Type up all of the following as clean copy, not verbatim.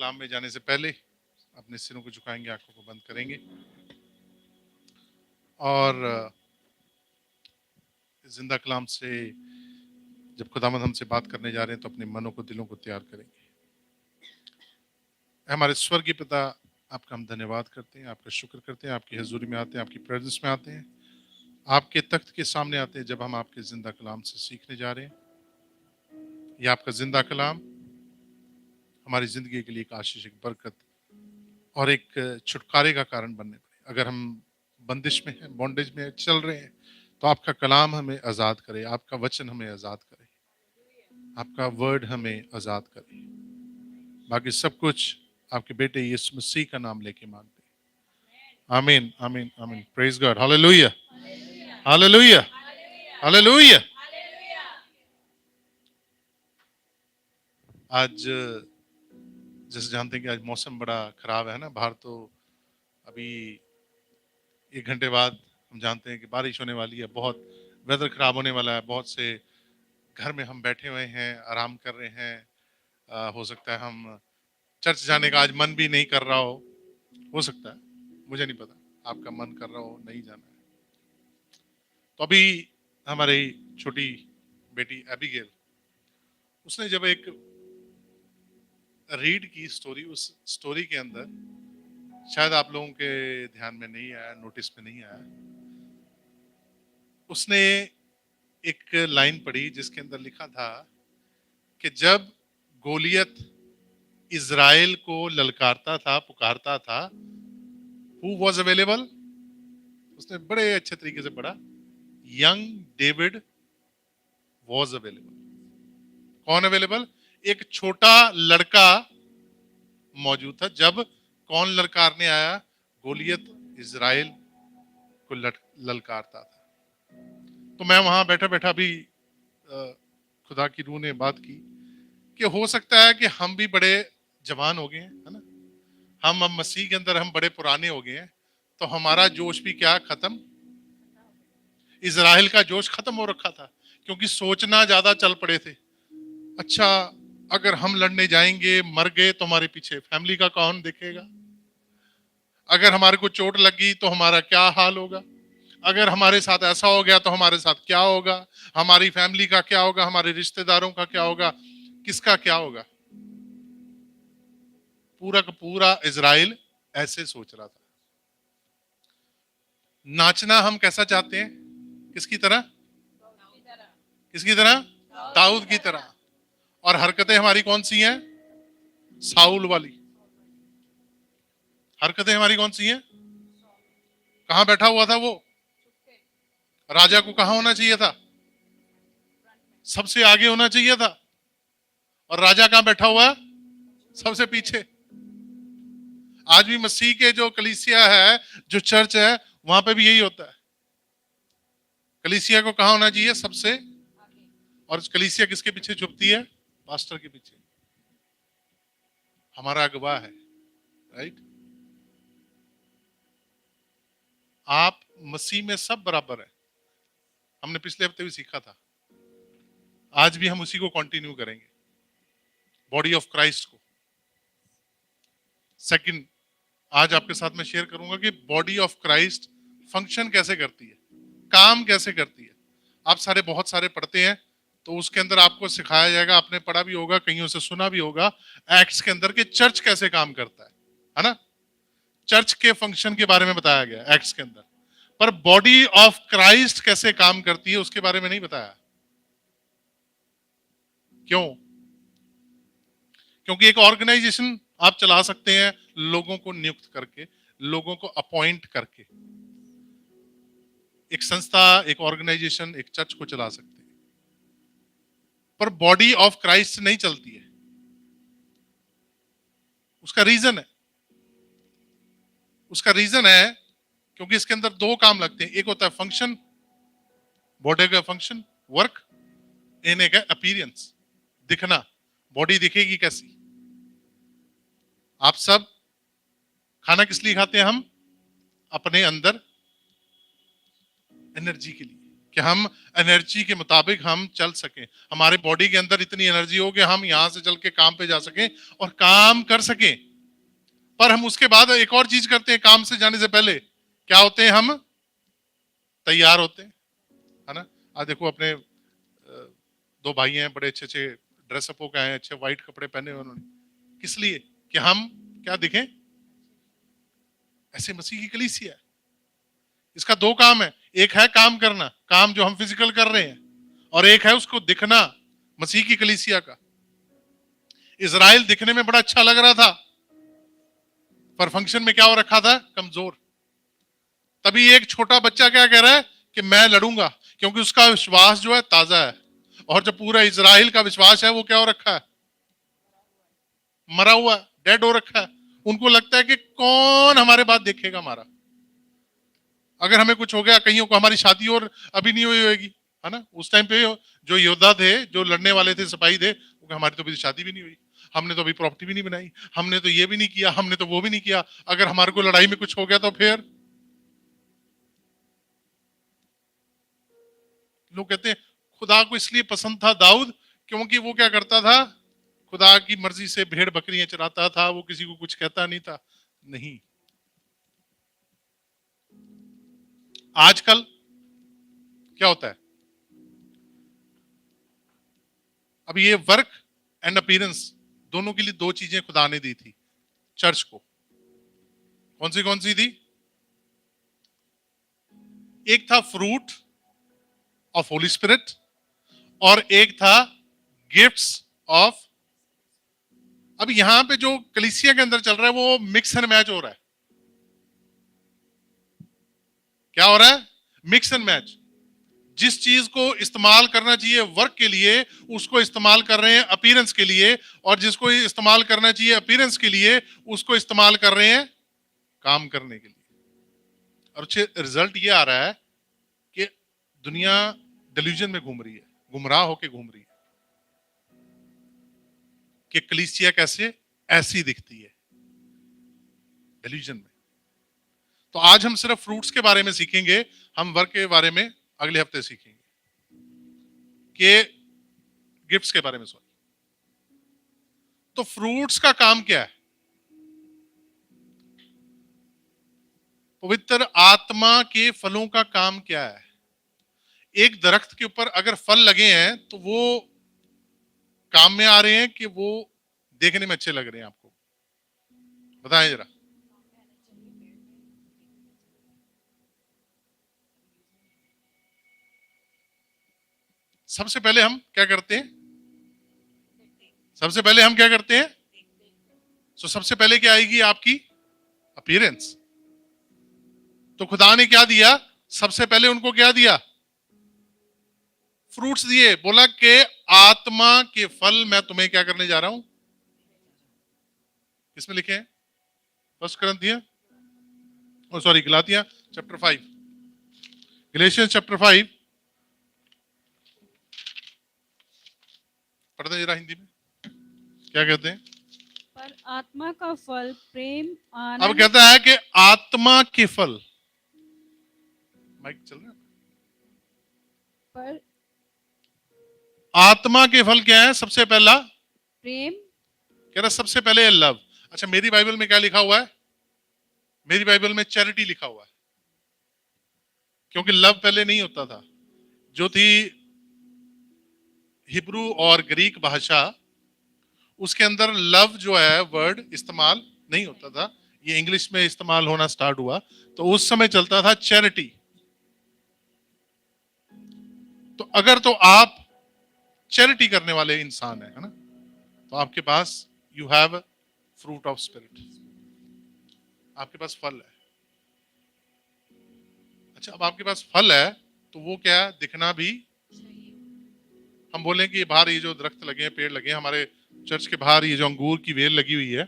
कलाम में जाने से पहले अपने सिरों को झुकाएंगे, आंखों को बंद करेंगे और जिंदा कलाम से जब खुदावंद हमसे बात करने जा रहे हैं तो अपने मनों को, दिलों को तैयार करेंगे। हमारे स्वर्गीय पिता, आपका हम धन्यवाद करते हैं, आपका शुक्र करते हैं, आपकी हजूरी में आते हैं, आपकी प्रेजेंस में आते हैं, आपके तख्त के सामने आते हैं जब हम आपके जिंदा कलाम से सीखने जा रहे हैं। यह आपका जिंदा कलाम हमारी जिंदगी के लिए एक आशीष, एक बरकत और एक छुटकारे का कारण बनने पड़े। अगर हम बंदिश में हैं, बॉन्डेज में चल रहे हैं, तो आपका कलाम हमें आज़ाद करे, आपका वचन हमें आज़ाद करे, आपका वर्ड हमें आज़ाद करे। बाकी सब कुछ आपके बेटे यीशु मसीह का नाम लेके मांगते हैं। आमीन, आमीन, आमीन। Praise God, hallelujah, hallelujah, hallelujah. आज जैसे जानते हैं कि आज मौसम बड़ा खराब है ना बाहर, तो अभी 1 घंटे बाद हम जानते हैं कि बारिश होने वाली है, बहुत वेदर खराब होने वाला है। बहुत से घर में हम बैठे हुए हैं, आराम कर रहे हैं। हो सकता है हम चर्च जाने का आज मन भी नहीं कर रहा हो सकता है, मुझे नहीं पता, आपका मन कर रहा हो नहीं जाना है। तो अभी हमारी छोटी बेटी एबिगेल, उसने जब एक रीड की स्टोरी, उस स्टोरी के अंदर शायद आप लोगों के ध्यान में नहीं आया, नोटिस में नहीं आया, उसने एक लाइन पढ़ी जिसके अंदर लिखा था कि जब गोलियत इज़राइल को ललकारता था, पुकारता था, हु वॉज अवेलेबल? उसने बड़े अच्छे तरीके से पढ़ा, यंग डेविड वॉज अवेलेबल। कौन अवेलेबल? एक छोटा लड़का मौजूद था जब कौन ललकारने आया? गोलियत इज़राइल को ललकारता था। तो मैं वहां बैठा बैठा भी खुदा की रूह ने बात की कि हो सकता है कि हम भी बड़े जवान हो गए हैं, है ना, हम अब मसीह के अंदर हम बड़े पुराने हो गए हैं, तो हमारा जोश भी क्या खत्म? इज़राइल का जोश खत्म हो रखा था, क्योंकि सोचना ज्यादा चल पड़े थे। अच्छा, अगर हम लड़ने जाएंगे, मर गए तो हमारे पीछे फैमिली का कौन देखेगा? अगर हमारे को चोट लगी तो हमारा क्या हाल होगा? अगर हमारे साथ ऐसा हो गया तो हमारे साथ क्या होगा? हमारी फैमिली का क्या होगा? हमारे रिश्तेदारों का क्या होगा? किसका क्या होगा? पूरा का पूरा इज़राइल ऐसे सोच रहा था। नाचना हम कैसा चाहते हैं? किसकी तरह? किसकी तरह? दाऊद की तरह। और हरकतें हमारी कौन सी हैं? साउल वाली। हरकतें हमारी कौन सी हैं? कहां बैठा हुआ था वो? राजा को कहां होना चाहिए था? सबसे आगे होना चाहिए था। और राजा कहां बैठा हुआ है? सबसे पीछे। आज भी मसीह के जो कलीसिया है, जो चर्च है, वहां पे भी यही होता है। कलीसिया को कहां होना चाहिए? सबसे। और कलीसिया किसके पीछे छुपती है? पास्टर के पीछे। हमारा अगवा है, राइट? आप मसीह में सब बराबर है। हमने पिछले हफ्ते भी सीखा था, आज भी हम उसी को कंटिन्यू करेंगे, बॉडी ऑफ क्राइस्ट को। सेकंड, आज आपके साथ मैं शेयर करूंगा कि बॉडी ऑफ क्राइस्ट फंक्शन कैसे करती है, काम कैसे करती है। आप सारे बहुत सारे पढ़ते हैं, तो उसके अंदर आपको सिखाया जाएगा, आपने पढ़ा भी होगा, कहीं से सुना भी होगा, एक्ट्स के अंदर कि चर्च कैसे काम करता है ना? चर्च के फंक्शन के बारे में बताया गया एक्ट्स के अंदर, पर बॉडी ऑफ क्राइस्ट कैसे काम करती है उसके बारे में नहीं बताया। क्यों? क्योंकि एक ऑर्गेनाइजेशन आप चला सकते हैं लोगों को नियुक्त करके, लोगों को अपॉइंट करके। एक संस्था, एक ऑर्गेनाइजेशन, एक चर्च को चला सकते हैं, पर बॉडी ऑफ क्राइस्ट नहीं चलती है। उसका रीजन है, उसका रीजन है क्योंकि इसके अंदर दो काम लगते हैं। एक होता है फंक्शन, बॉडी का फंक्शन, वर्क, इन एक अपीयरेंस, दिखना। बॉडी दिखेगी कैसी? आप सब खाना किस लिए खाते हैं? हम अपने अंदर एनर्जी के लिए। कि हम एनर्जी के मुताबिक हम चल सकें, हमारे बॉडी के अंदर इतनी एनर्जी हो कि हम यहां से चल के काम पे जा सकें और काम कर सकें। पर हम उसके बाद एक और चीज करते हैं, काम से जाने से पहले क्या होते हैं, हम तैयार होते हैं, है ना। आज देखो अपने दो भाई हैं, बड़े अच्छे अच्छे ड्रेसअप होकर आए हैं, अच्छे व्हाइट कपड़े पहने हुए उन्होंने, किस लिए, कि हम क्या दिखें, ऐसे मसीह की कलीसिया है। इसका दो काम है, एक है काम करना, काम जो हम फिजिकल कर रहे हैं, और एक है उसको दिखना, मसीह की कलीसिया का। इजराइल दिखने में बड़ा अच्छा लग रहा था, पर फंक्शन में क्या हो रखा था, कमजोर। तभी एक छोटा बच्चा क्या कह रहा है कि मैं लड़ूंगा, क्योंकि उसका विश्वास जो है ताजा है। और जो पूरा इजराइल का विश्वास है वो क्या हो रखा है, मरा हुआ, डेड हो रखा है। उनको लगता है कि कौन हमारे बात देखेगा हमारा, अगर हमें कुछ हो गया, कहीं को हमारी शादी और अभी नहीं हुई होगी, है ना। उस टाइम पे जो योद्धा थे, जो लड़ने वाले थे, सिपाही थे, हमारी तो अभी शादी भी नहीं हुई, हमने तो अभी प्रॉपर्टी भी नहीं बनाई, हमने तो ये भी नहीं किया, हमने तो वो भी नहीं किया, अगर हमारे को लड़ाई में कुछ हो गया तो फिर। लोग कहते हैं खुदा को इसलिए पसंद था दाऊद क्योंकि वो क्या करता था, खुदा की मर्जी से भेड़ बकरियां चराता था, वो किसी को कुछ कहता नहीं था। नहीं, आजकल क्या होता है, अब ये वर्क एंड अपीयरेंस दोनों के लिए दो चीजें खुदा ने दी थी चर्च को। कौन सी थी, एक था फ्रूट ऑफ होली स्पिरिट और एक था गिफ्ट्स ऑफ। अब यहां पे जो कलीसिया के अंदर चल रहा है वो मिक्स एंड मैच हो रहा है। क्या हो रहा है, मिक्स एंड मैच। जिस चीज को इस्तेमाल करना चाहिए वर्क के लिए, उसको इस्तेमाल कर रहे हैं अपीयरेंस के लिए, और जिसको इस्तेमाल करना चाहिए अपीयरेंस के लिए, उसको इस्तेमाल कर रहे हैं काम करने के लिए। और अच्छे रिजल्ट ये आ रहा है कि दुनिया डिल्यूजन में घूम रही है, गुमराह होके घूम रही है कि कलीसिया कैसे ऐसी दिखती है डिल्यूजन में। तो आज हम सिर्फ फ्रूट्स के बारे में सीखेंगे, हम वर्क के बारे में अगले हफ्ते सीखेंगे, कि गिफ्ट्स के बारे में। सॉरी, तो फ्रूट्स का काम क्या है, पवित्र आत्मा के फलों का काम क्या है। एक दरख्त के ऊपर अगर फल लगे हैं तो वो काम में आ रहे हैं कि वो देखने में अच्छे लग रहे हैं, आपको बताएं जरा। सबसे पहले हम क्या करते हैं, सबसे पहले हम क्या करते हैं, सबसे पहले क्या आएगी, आपकी अपीयरेंस। तो खुदा ने क्या दिया, सबसे पहले उनको क्या दिया, फ्रूट्स दिए। बोला कि आत्मा के फल मैं तुम्हें क्या करने जा रहा हूं, इसमें लिखे हैं first Corinthians, oh sorry Galatia chapter 5, Galatians chapter 5, पढ़ते जरा हिंदी में क्या कहते हैं। पर आत्मा का फल प्रेम, अब आनंद। कहता है कि आत्मा के फल, माइक चल रहा है, पर आत्मा के फल क्या है, सबसे पहला प्रेम, कह रहा सबसे पहले लव। अच्छा, मेरी बाइबल में क्या लिखा हुआ है, मेरी बाइबल में चैरिटी लिखा हुआ है, क्योंकि लव पहले नहीं होता था। जो थी हिब्रू और ग्रीक भाषा, उसके अंदर लव जो है वर्ड इस्तेमाल नहीं होता था, ये इंग्लिश में इस्तेमाल होना स्टार्ट हुआ। तो उस समय चलता था चैरिटी। तो अगर तो आप चैरिटी करने वाले इंसान है ना, तो आपके पास you have fruit of spirit, आपके पास फल है। अच्छा, अब आपके पास फल है तो वो क्या है, दिखना भी। हम बोलें कि बाहर ये जो दरख्त लगे हैं, पेड़ लगे हैं हमारे चर्च के बाहर, ये जो अंगूर की वेल लगी हुई है,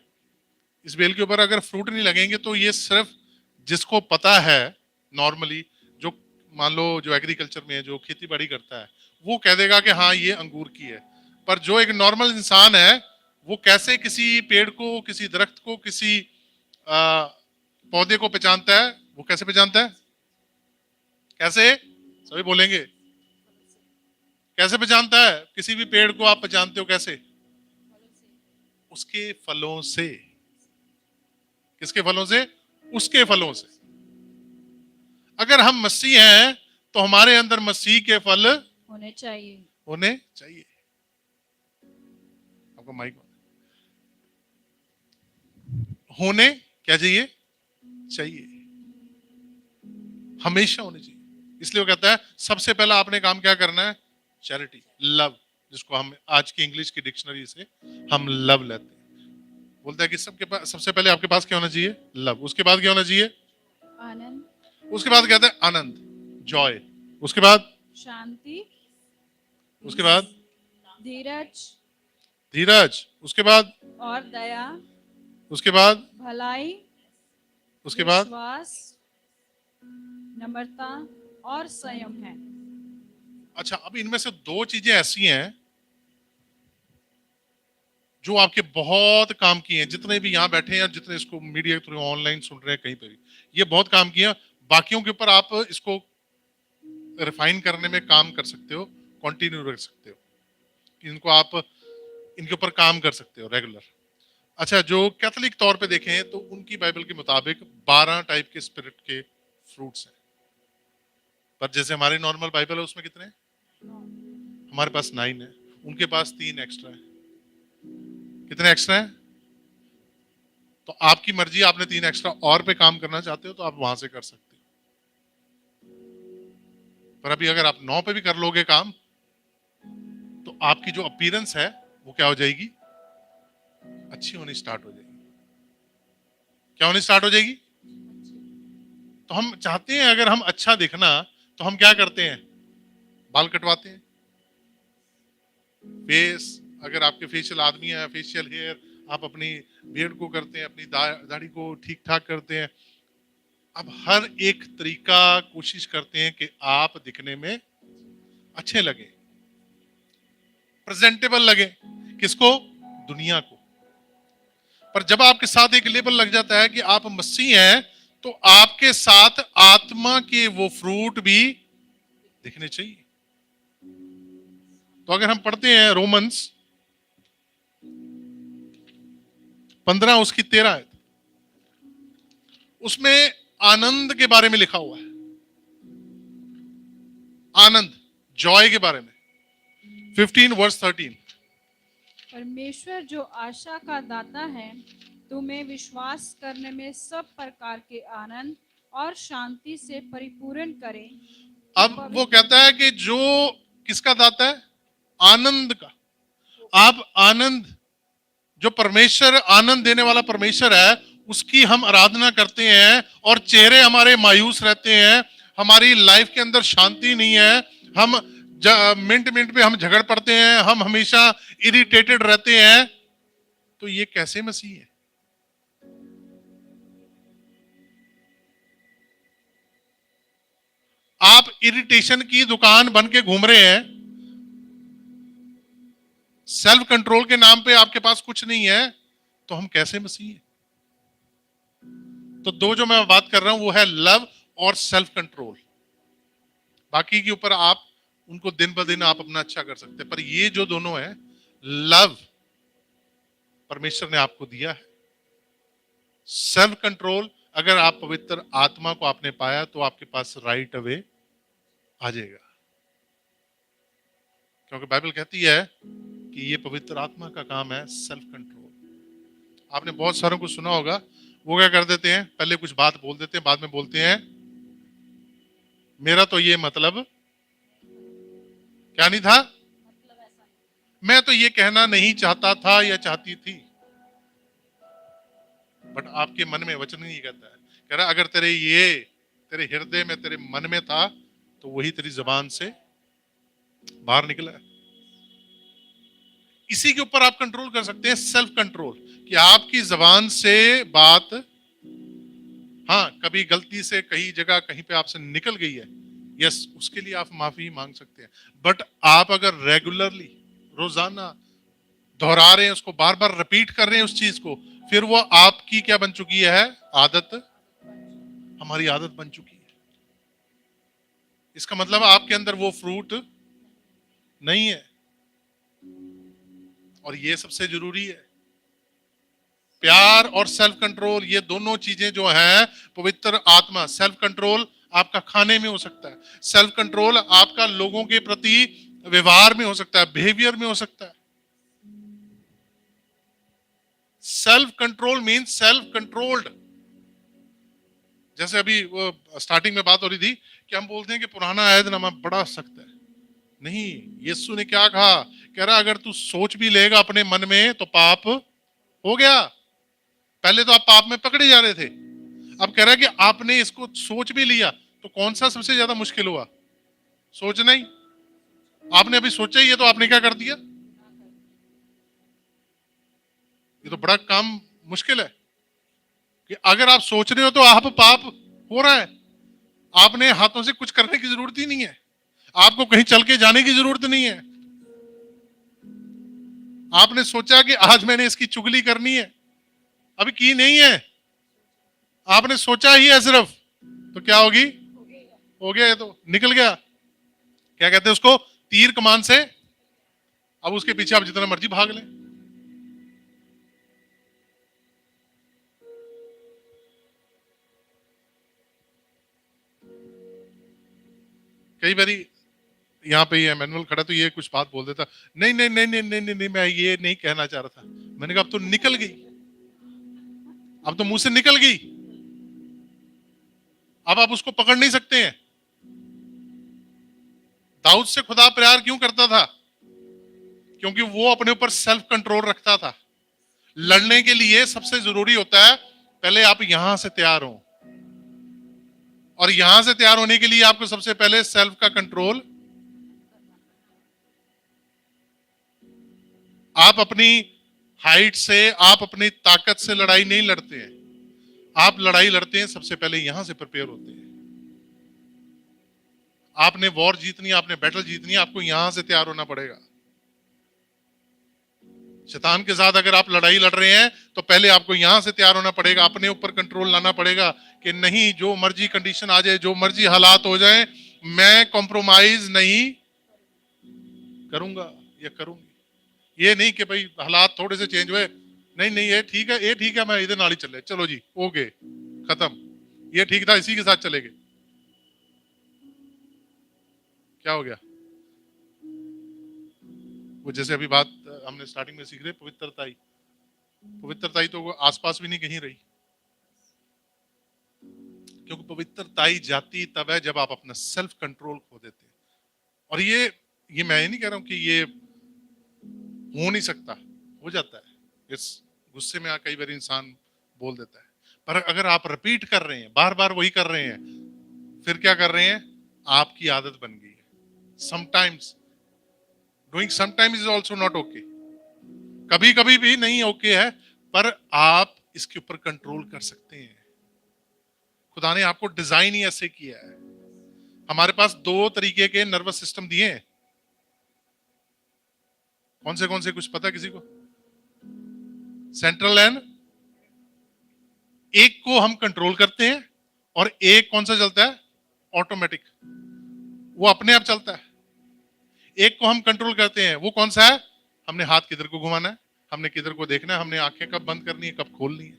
इस बेल के ऊपर अगर फ्रूट नहीं लगेंगे तो ये सिर्फ जिसको पता है नॉर्मली, जो मान लो जो एग्रीकल्चर में है, जो खेती बाड़ी करता है, वो कह देगा कि हाँ ये अंगूर की है। पर जो एक नॉर्मल इंसान है वो कैसे किसी पेड़ को, किसी दरख्त को, किसी पौधे को पहचानता है, वो कैसे पहचानता है, कैसे, सभी बोलेंगे कैसे पहचानता है? किसी भी पेड़ को आप पहचानते हो कैसे? उसके फलों से। किसके फलों से? उसके फलों से। अगर हम मसीह हैं तो हमारे अंदर मसीह के फल होने चाहिए। होने चाहिए। आपका माइक होने क्या चाहिए? चाहिए, हमेशा होने चाहिए। इसलिए वो कहता है सबसे पहला आपने काम क्या करना है? चैरिटी, लव, जिसको हम आज की इंग्लिश की डिक्शनरी से हम लव लेते हैं। बोलता है कि सबके पास सबसे पहले आपके पास क्या होना चाहिए? लव। उसके बाद क्या होना चाहिए? आनंद, उसके बाद कहते हैं आनंद, जॉय। उसके बाद शांति, उसके बाद धीरज धीरज। उसके बाद और दया, उसके बाद भलाई, उसके बाद विश्वास, नम्रता और संयम है। अच्छा, अब इनमें से दो चीजें ऐसी हैं जो आपके बहुत काम की हैं। जितने भी यहाँ बैठे हैं, जितने इसको मीडिया के थ्रू ऑनलाइन सुन रहे हैं, कहीं पर भी ये बहुत काम की हैं। बाकियों के ऊपर आप इसको रिफाइन करने में काम कर सकते हो, कंटिन्यू रख सकते हो, इनको आप इनके ऊपर काम कर सकते हो रेगुलर। अच्छा, जो कैथोलिक तौर पे देखें तो उनकी बाइबल के मुताबिक 12 टाइप के स्पिरिट के फ्रूट्स हैं, पर जैसे हमारी नॉर्मल बाइबल है उसमें कितने हैं? हमारे पास 9 है, उनके पास 3 एक्स्ट्रा है। कितने एक्स्ट्रा हैं? तो आपकी मर्जी, आपने 3 एक्स्ट्रा और पे काम करना चाहते हो तो आप वहां से कर सकते हो। पर अभी अगर आप 9 पे भी कर लोगे काम तो आपकी जो अपीयरेंस है वो क्या हो जाएगी? अच्छी होनी स्टार्ट हो जाएगी। क्या होनी स्टार्ट हो जाएगी? तो हम चाहते हैं अगर हम अच्छा दिखना तो हम क्या करते हैं? बाल कटवाते हैं। फेस, अगर आपके फेशियल आदमी है, फेशियल हेयर, आप अपनी बियर्ड को करते हैं, अपनी दाढ़ी को ठीक ठाक करते हैं। अब हर एक तरीका कोशिश करते हैं कि आप दिखने में अच्छे लगे, प्रेजेंटेबल लगे। किसको? दुनिया को। पर जब आपके साथ एक लेबल लग जाता है कि आप मसीह हैं तो आपके साथ आत्मा के वो फ्रूट भी दिखने चाहिए। तो अगर हम पढ़ते हैं रोमन्स 15 उसकी 13 है, उसमें आनंद के बारे में लिखा हुआ है। आनंद, जॉय के बारे में। 15 वर्स 13। परमेश्वर जो आशा का दाता है, तुम्हें विश्वास करने में सब प्रकार के आनंद और शांति से परिपूर्ण करे। अब वो कहता है कि जो किसका दाता है? आनंद का। आप आनंद, जो परमेश्वर आनंद देने वाला परमेश्वर है, उसकी हम आराधना करते हैं और चेहरे हमारे मायूस रहते हैं, हमारी लाइफ के अंदर शांति नहीं है, हम मिनट मिनट पे हम झगड़ पड़ते हैं, हम हमेशा इरिटेटेड रहते हैं, तो ये कैसे मसीह है? आप इरिटेशन की दुकान बन के घूम रहे हैं, सेल्फ कंट्रोल के नाम पे आपके पास कुछ नहीं है, तो हम कैसे मसीह हैं? तो दो जो मैं बात कर रहा हूं वो है लव और सेल्फ कंट्रोल। बाकी के ऊपर आप उनको दिन ब दिन आप अपना अच्छा कर सकते हैं, पर ये जो दोनों है, लव परमेश्वर ने आपको दिया है, सेल्फ कंट्रोल अगर आप पवित्र आत्मा को आपने पाया तो आपके पास राइट अवे आ जाएगा। क्योंकि बाइबल कहती है कि ये पवित्र आत्मा का काम है सेल्फ कंट्रोल। आपने बहुत सारों को सुना होगा, वो क्या कर देते हैं? पहले कुछ बात बोल देते हैं, बाद में बोलते हैं मेरा तो ये मतलब क्या नहीं था, मैं तो ये कहना नहीं चाहता था या चाहती थी। बट आपके मन में वचन नहीं कहता है, कह रहा अगर तेरे हृदय में, तेरे मन में था तो वही तेरी जबान से बाहर निकला है। इसी के ऊपर आप कंट्रोल कर सकते हैं, सेल्फ कंट्रोल, कि आपकी जबान से बात, हाँ कभी गलती से कहीं जगह कहीं पे आपसे निकल गई है, यस, उसके लिए आप माफी मांग सकते हैं। बट आप अगर रेगुलरली, रोजाना दोहरा रहे हैं उसको, बार बार रिपीट कर रहे हैं उस चीज को, फिर वो आपकी क्या बन चुकी है? आदत, हमारी आदत बन चुकी है। इसका मतलब आपके अंदर वो फ्रूट नहीं है। और ये सबसे जरूरी है। प्यार और सेल्फ कंट्रोल, ये दोनों चीजें जो है पवित्र आत्मा, सेल्फ कंट्रोल आपका खाने में हो सकता है, सेल्फ कंट्रोल आपका लोगों के प्रति व्यवहार में हो सकता है, बिहेवियर में हो सकता है। Self control means self controlled. जैसे अभी वो स्टार्टिंग में बात हो रही थी कि हम बोलते हैं कि पुराना अहदनामा बड़ा सख्त है। नहीं, यीशु ने क्या कहा? कह रहा अगर तू सोच भी लेगा अपने मन में तो पाप हो गया। पहले तो आप पाप में पकड़े जा रहे थे, अब कह रहा है कि आपने इसको सोच भी लिया तो कौन सा सबसे ज्यादा मुश्किल हुआ? सोचना ही। आपने अभी सोचा ही है तो आपने क्या कर दिया? ये तो बड़ा काम मुश्किल है कि अगर आप सोच रहे हो तो आप पाप हो रहा है। आपने हाथों से कुछ करने की जरूरत ही नहीं है, आपको कहीं चल के जाने की जरूरत नहीं है। आपने सोचा कि आज मैंने इसकी चुगली करनी है, अभी की नहीं है, आपने सोचा ही है सिर्फ, तो क्या होगी? हो गया, ये तो निकल गया। क्या कहते हैं उसको? तीर कमान से। अब उसके पीछे आप जितना मर्जी भाग लें। कई बारी यहाँ पे ये मैनुअल खड़ा तो ये कुछ बात बोल देता, नहीं नहीं नहीं नहीं नहीं नहीं, नहीं मैं ये नहीं कहना चाह रहा था। मैंने कहा अब तो निकल गई, अब तो मुंह से निकल गई, अब आप उसको पकड़ नहीं सकते हैं। दाऊद से खुदा प्यार क्यों करता था? क्योंकि वो अपने ऊपर सेल्फ कंट्रोल रखता था। लड़ने के लिए सबसे जरूरी होता है पहले आप यहां से तैयार हो, और यहां से तैयार होने के लिए आपको सबसे पहले सेल्फ का कंट्रोल। आप अपनी हाइट से, आप अपनी ताकत से लड़ाई नहीं लड़ते हैं, आप लड़ाई लड़ते हैं सबसे पहले यहां से प्रिपेयर होते हैं। आपने वॉर जीतनी है, आपने बैटल जीतनी है, आपको यहां से तैयार होना पड़ेगा। शैतान के साथ अगर आप लड़ाई लड़ रहे हैं तो पहले आपको यहां से तैयार होना पड़ेगा, अपने ऊपर कंट्रोल लाना पड़ेगा कि नहीं, जो मर्जी कंडीशन आ जाए, जो मर्जी हालात हो जाए, मैं कॉम्प्रोमाइज नहीं करूंगा या करूंगी। ये नहीं कि भाई हालात थोड़े से चेंज हुए, नहीं नहीं ये ठीक है, ये ठीक है, मैं इधर नाली चले, चलो जी हो गए खत्म, ये ठीक था इसी के साथ चले गए। क्या हो गया? वो जैसे अभी बात हमने स्टार्टिंग में सीख रहे, पवित्रताई, पवित्रताई तो वो आसपास भी नहीं कहीं रही, क्योंकि पवित्रताई जाती तब है जब आप अपना सेल्फ कंट्रोल खो देते हैं। और ये मैं ये नहीं कह रहा हूं कि ये हो नहीं सकता, हो जाता है। इस गुस्से में कई बार इंसान बोल देता है, पर अगर आप रिपीट कर रहे हैं, बार बार वही कर रहे हैं, फिर क्या कर रहे हैं? आपकी आदत बन गई है। Sometimes doing sometimes is also not okay, कभी कभी भी नहीं ओके है, पर आप इसके ऊपर कंट्रोल कर सकते हैं। खुदा ने आपको डिजाइन ही ऐसे किया है। हमारे पास दो तरीके के नर्वस सिस्टम दिए हैं। कौन से कुछ पता किसी को? सेंट्रल एंड, एक को हम कंट्रोल करते हैं और एक कौन सा चलता है? ऑटोमेटिक, वो अपने आप चलता है। एक को हम कंट्रोल करते हैं, वो कौन सा है? हमने हाथ किधर को घुमाना है, हमने किधर को देखना है, हमने आंखें कब बंद करनी है, कब खोलनी है।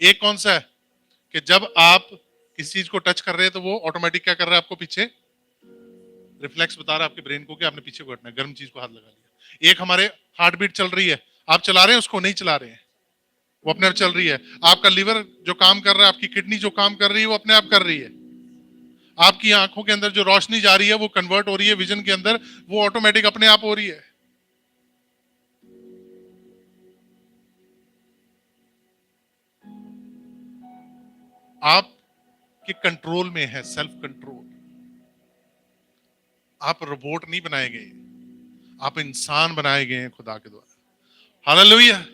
एक कौन सा है कि जब आप किसी चीज को टच कर रहे हैं तो वो ऑटोमेटिक क्या कर रहा है? आपको पीछे रिफ्लेक्स बता रहा है आपके ब्रेन को कि आपने पीछे को हटना है, गर्म चीज को हाथ लगा लिया। एक हमारे हार्ट बीट चल रही है, आप चला रहे हैं उसको, नहीं चला रहे हैं, वो अपने आप चल रही है। आपका लिवर जो काम कर रहा है, आपकी किडनी जो काम कर रही है, वो अपने आप कर रही है। आपकी आंखों के अंदर जो रोशनी जा रही है वो कन्वर्ट हो रही है विजन के अंदर, वो ऑटोमेटिक अपने आप हो रही है। आपके कंट्रोल में है सेल्फ कंट्रोल। आप रोबोट नहीं बनाए गए, आप इंसान बनाए गए हैं खुदा के द्वारा। हालेलुया।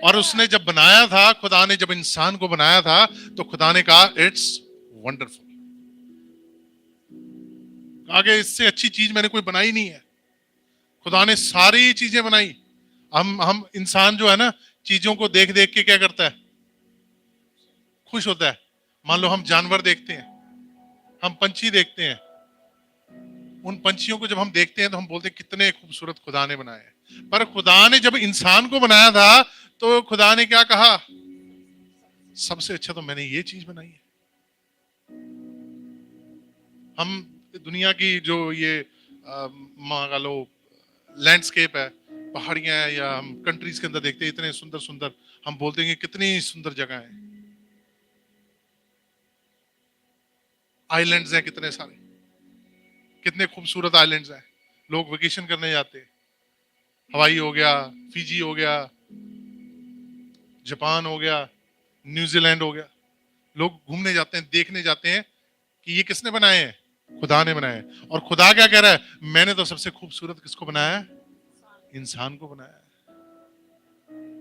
और उसने जब बनाया था, खुदा ने जब इंसान को बनाया था तो खुदा ने कहा इट्स वंडरफुल। आगे इससे अच्छी चीज मैंने कोई बनाई नहीं है। खुदा ने सारी चीजें बनाई। हम इंसान जो है ना, चीजों को देख देख के क्या करता है? खुश होता है। मान लो हम जानवर देखते हैं, हम पंछी देखते हैं, उन पंछियों को जब हम देखते हैं तो हम बोलते हैं कितने खूबसूरत खुदा ने बनाए हैं। पर खुदा ने जब इंसान को बनाया था तो खुदा ने क्या कहा? सबसे अच्छा तो मैंने ये चीज बनाई है। हम दुनिया की जो ये मान लो लैंडस्केप है, पहाड़ियां हैं, या हम कंट्रीज के अंदर देखते हैं इतने सुंदर सुंदर, हम बोलते हैं कि कितनी सुंदर जगह है, आइलैंड्स हैं कितने सारे, कितने खूबसूरत आइलैंड्स हैं, लोग वेकेशन करने जाते हैं। हवाई हो गया, फिजी हो गया, जापान हो गया, न्यूजीलैंड हो गया, लोग घूमने जाते हैं, देखने जाते हैं कि ये किसने बनाए हैं? खुदा ने बनाए हैं। और खुदा क्या कह रहा है? मैंने तो सबसे खूबसूरत किसको बनाया है? इंसान को बनाया है।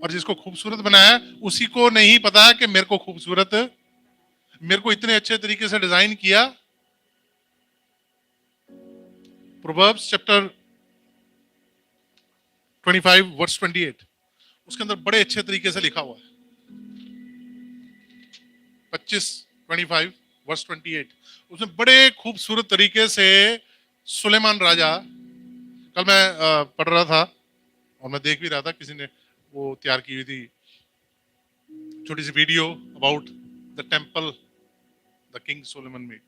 और जिसको खूबसूरत बनाया है उसी को नहीं पता कि मेरे को खूबसूरत, मेरे को इतने अच्छे तरीके से डिजाइन किया। प्रोवर्ब्स चैप्टर 25 वर्स 28, उसके अंदर बड़े अच्छे तरीके से लिखा हुआ है। 25 वर्स 28, उसमें बड़े खूबसूरत तरीके से सुलेमान राजा, कल मैं पढ़ रहा था और मैं देख भी रहा था, किसी ने वो तैयार की हुई थी छोटी सी video about the temple the king Suleman made,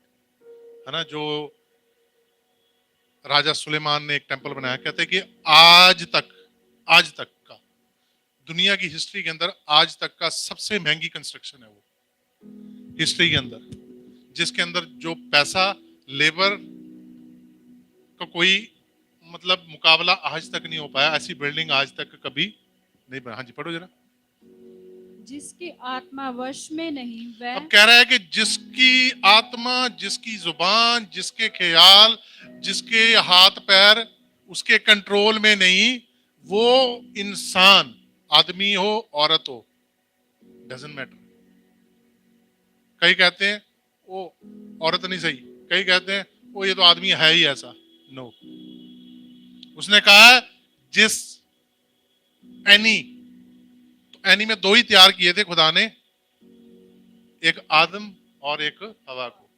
है ना, जो राजा सुलेमान ने एक टेम्पल बनाया। कहते हैं कि आज तक का दुनिया की हिस्ट्री के अंदर आज तक का सबसे महंगी कंस्ट्रक्शन है वो हिस्ट्री के अंदर, जिसके अंदर जो पैसा, लेबर का कोई मतलब मुकाबला आज तक नहीं हो पाया। ऐसी बिल्डिंग आज तक कभी नहीं बना। हाँ जी, पढ़ो जरा। जिसकी आत्मा वश में नहीं वह, अब कह रहा है कि जिसकी आत्मा, जिसकी जुबान, जिसके ख्याल, जिसके हाथ पैर उसके कंट्रोल में नहीं, वो इंसान, आदमी हो औरत हो, डजंट मैटर। कई कहते हैं वो औरत नहीं सही, कई कहते हैं वो ये तो आदमी है ही ऐसा। नो, उसने कहा जिस एनी, तो एनी में दो ही तैयार किए थे खुदा ने, एक आदम और एक हवा को।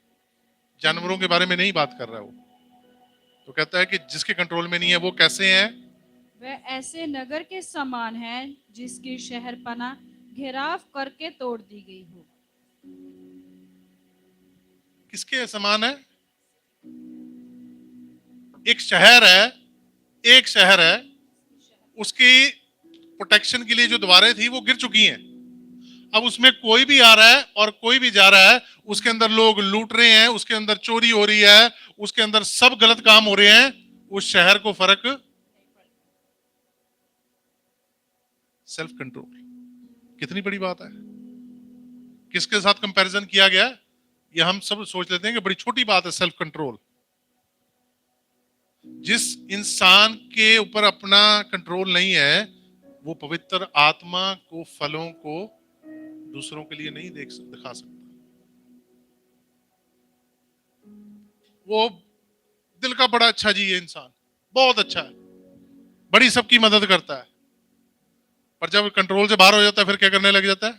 जानवरों के बारे में नहीं बात कर रहा है वो। तो कहता है कि जिसके कंट्रोल में नहीं है वो कैसे हैं? वह ऐसे नगर के समान है जिसकी शहरपना घेराव करके तोड़ दी गई हो। किसके समान है? एक शहर है, एक शहर है, उसकी प्रोटेक्शन के लिए जो दीवारें थी वो गिर चुकी हैं। अब उसमें कोई भी आ रहा है और कोई भी जा रहा है, उसके अंदर लोग लूट रहे हैं, उसके अंदर चोरी हो रही है, उसके अंदर सब गलत काम हो रहे हैं, उस शहर को फर्क। सेल्फ कंट्रोल कितनी बड़ी बात है। किसके साथ कंपैरिजन किया गया? ये हम सब सोच लेते हैं कि बड़ी छोटी बात है सेल्फ कंट्रोल। जिस इंसान के ऊपर अपना कंट्रोल नहीं है, वो पवित्र आत्मा को, फलों को दूसरों के लिए नहीं दिखा सकता। वो दिल का बड़ा अच्छा जी, ये इंसान बहुत अच्छा है, बड़ी सबकी मदद करता है, पर जब कंट्रोल से बाहर हो जाता है फिर क्या करने लग जाता है?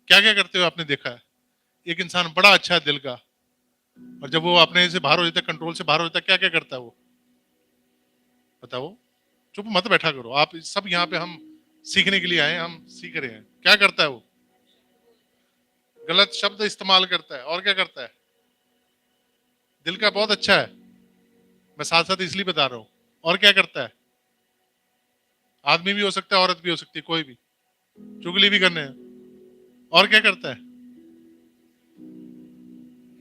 क्या क्या करते हो आपने देखा है? एक इंसान बड़ा अच्छा है दिल का, और जब वो अपने से बाहर हो जाता है, कंट्रोल से बाहर हो जाता है, क्या क्या करता है वो? बताओ। चुप मत बैठा करो, आप सब यहाँ पे हम सीखने के लिए आए हैं, हम सीख रहे हैं। क्या करता है वो? गलत शब्द इस्तेमाल करता है। और क्या करता है? दिल का बहुत अच्छा है, मैं साथ साथ इसलिए बता रहा हूं। और क्या करता है? आदमी भी हो सकता है, औरत भी हो सकती है, कोई भी, चुगली भी करने हैं। और क्या करता है?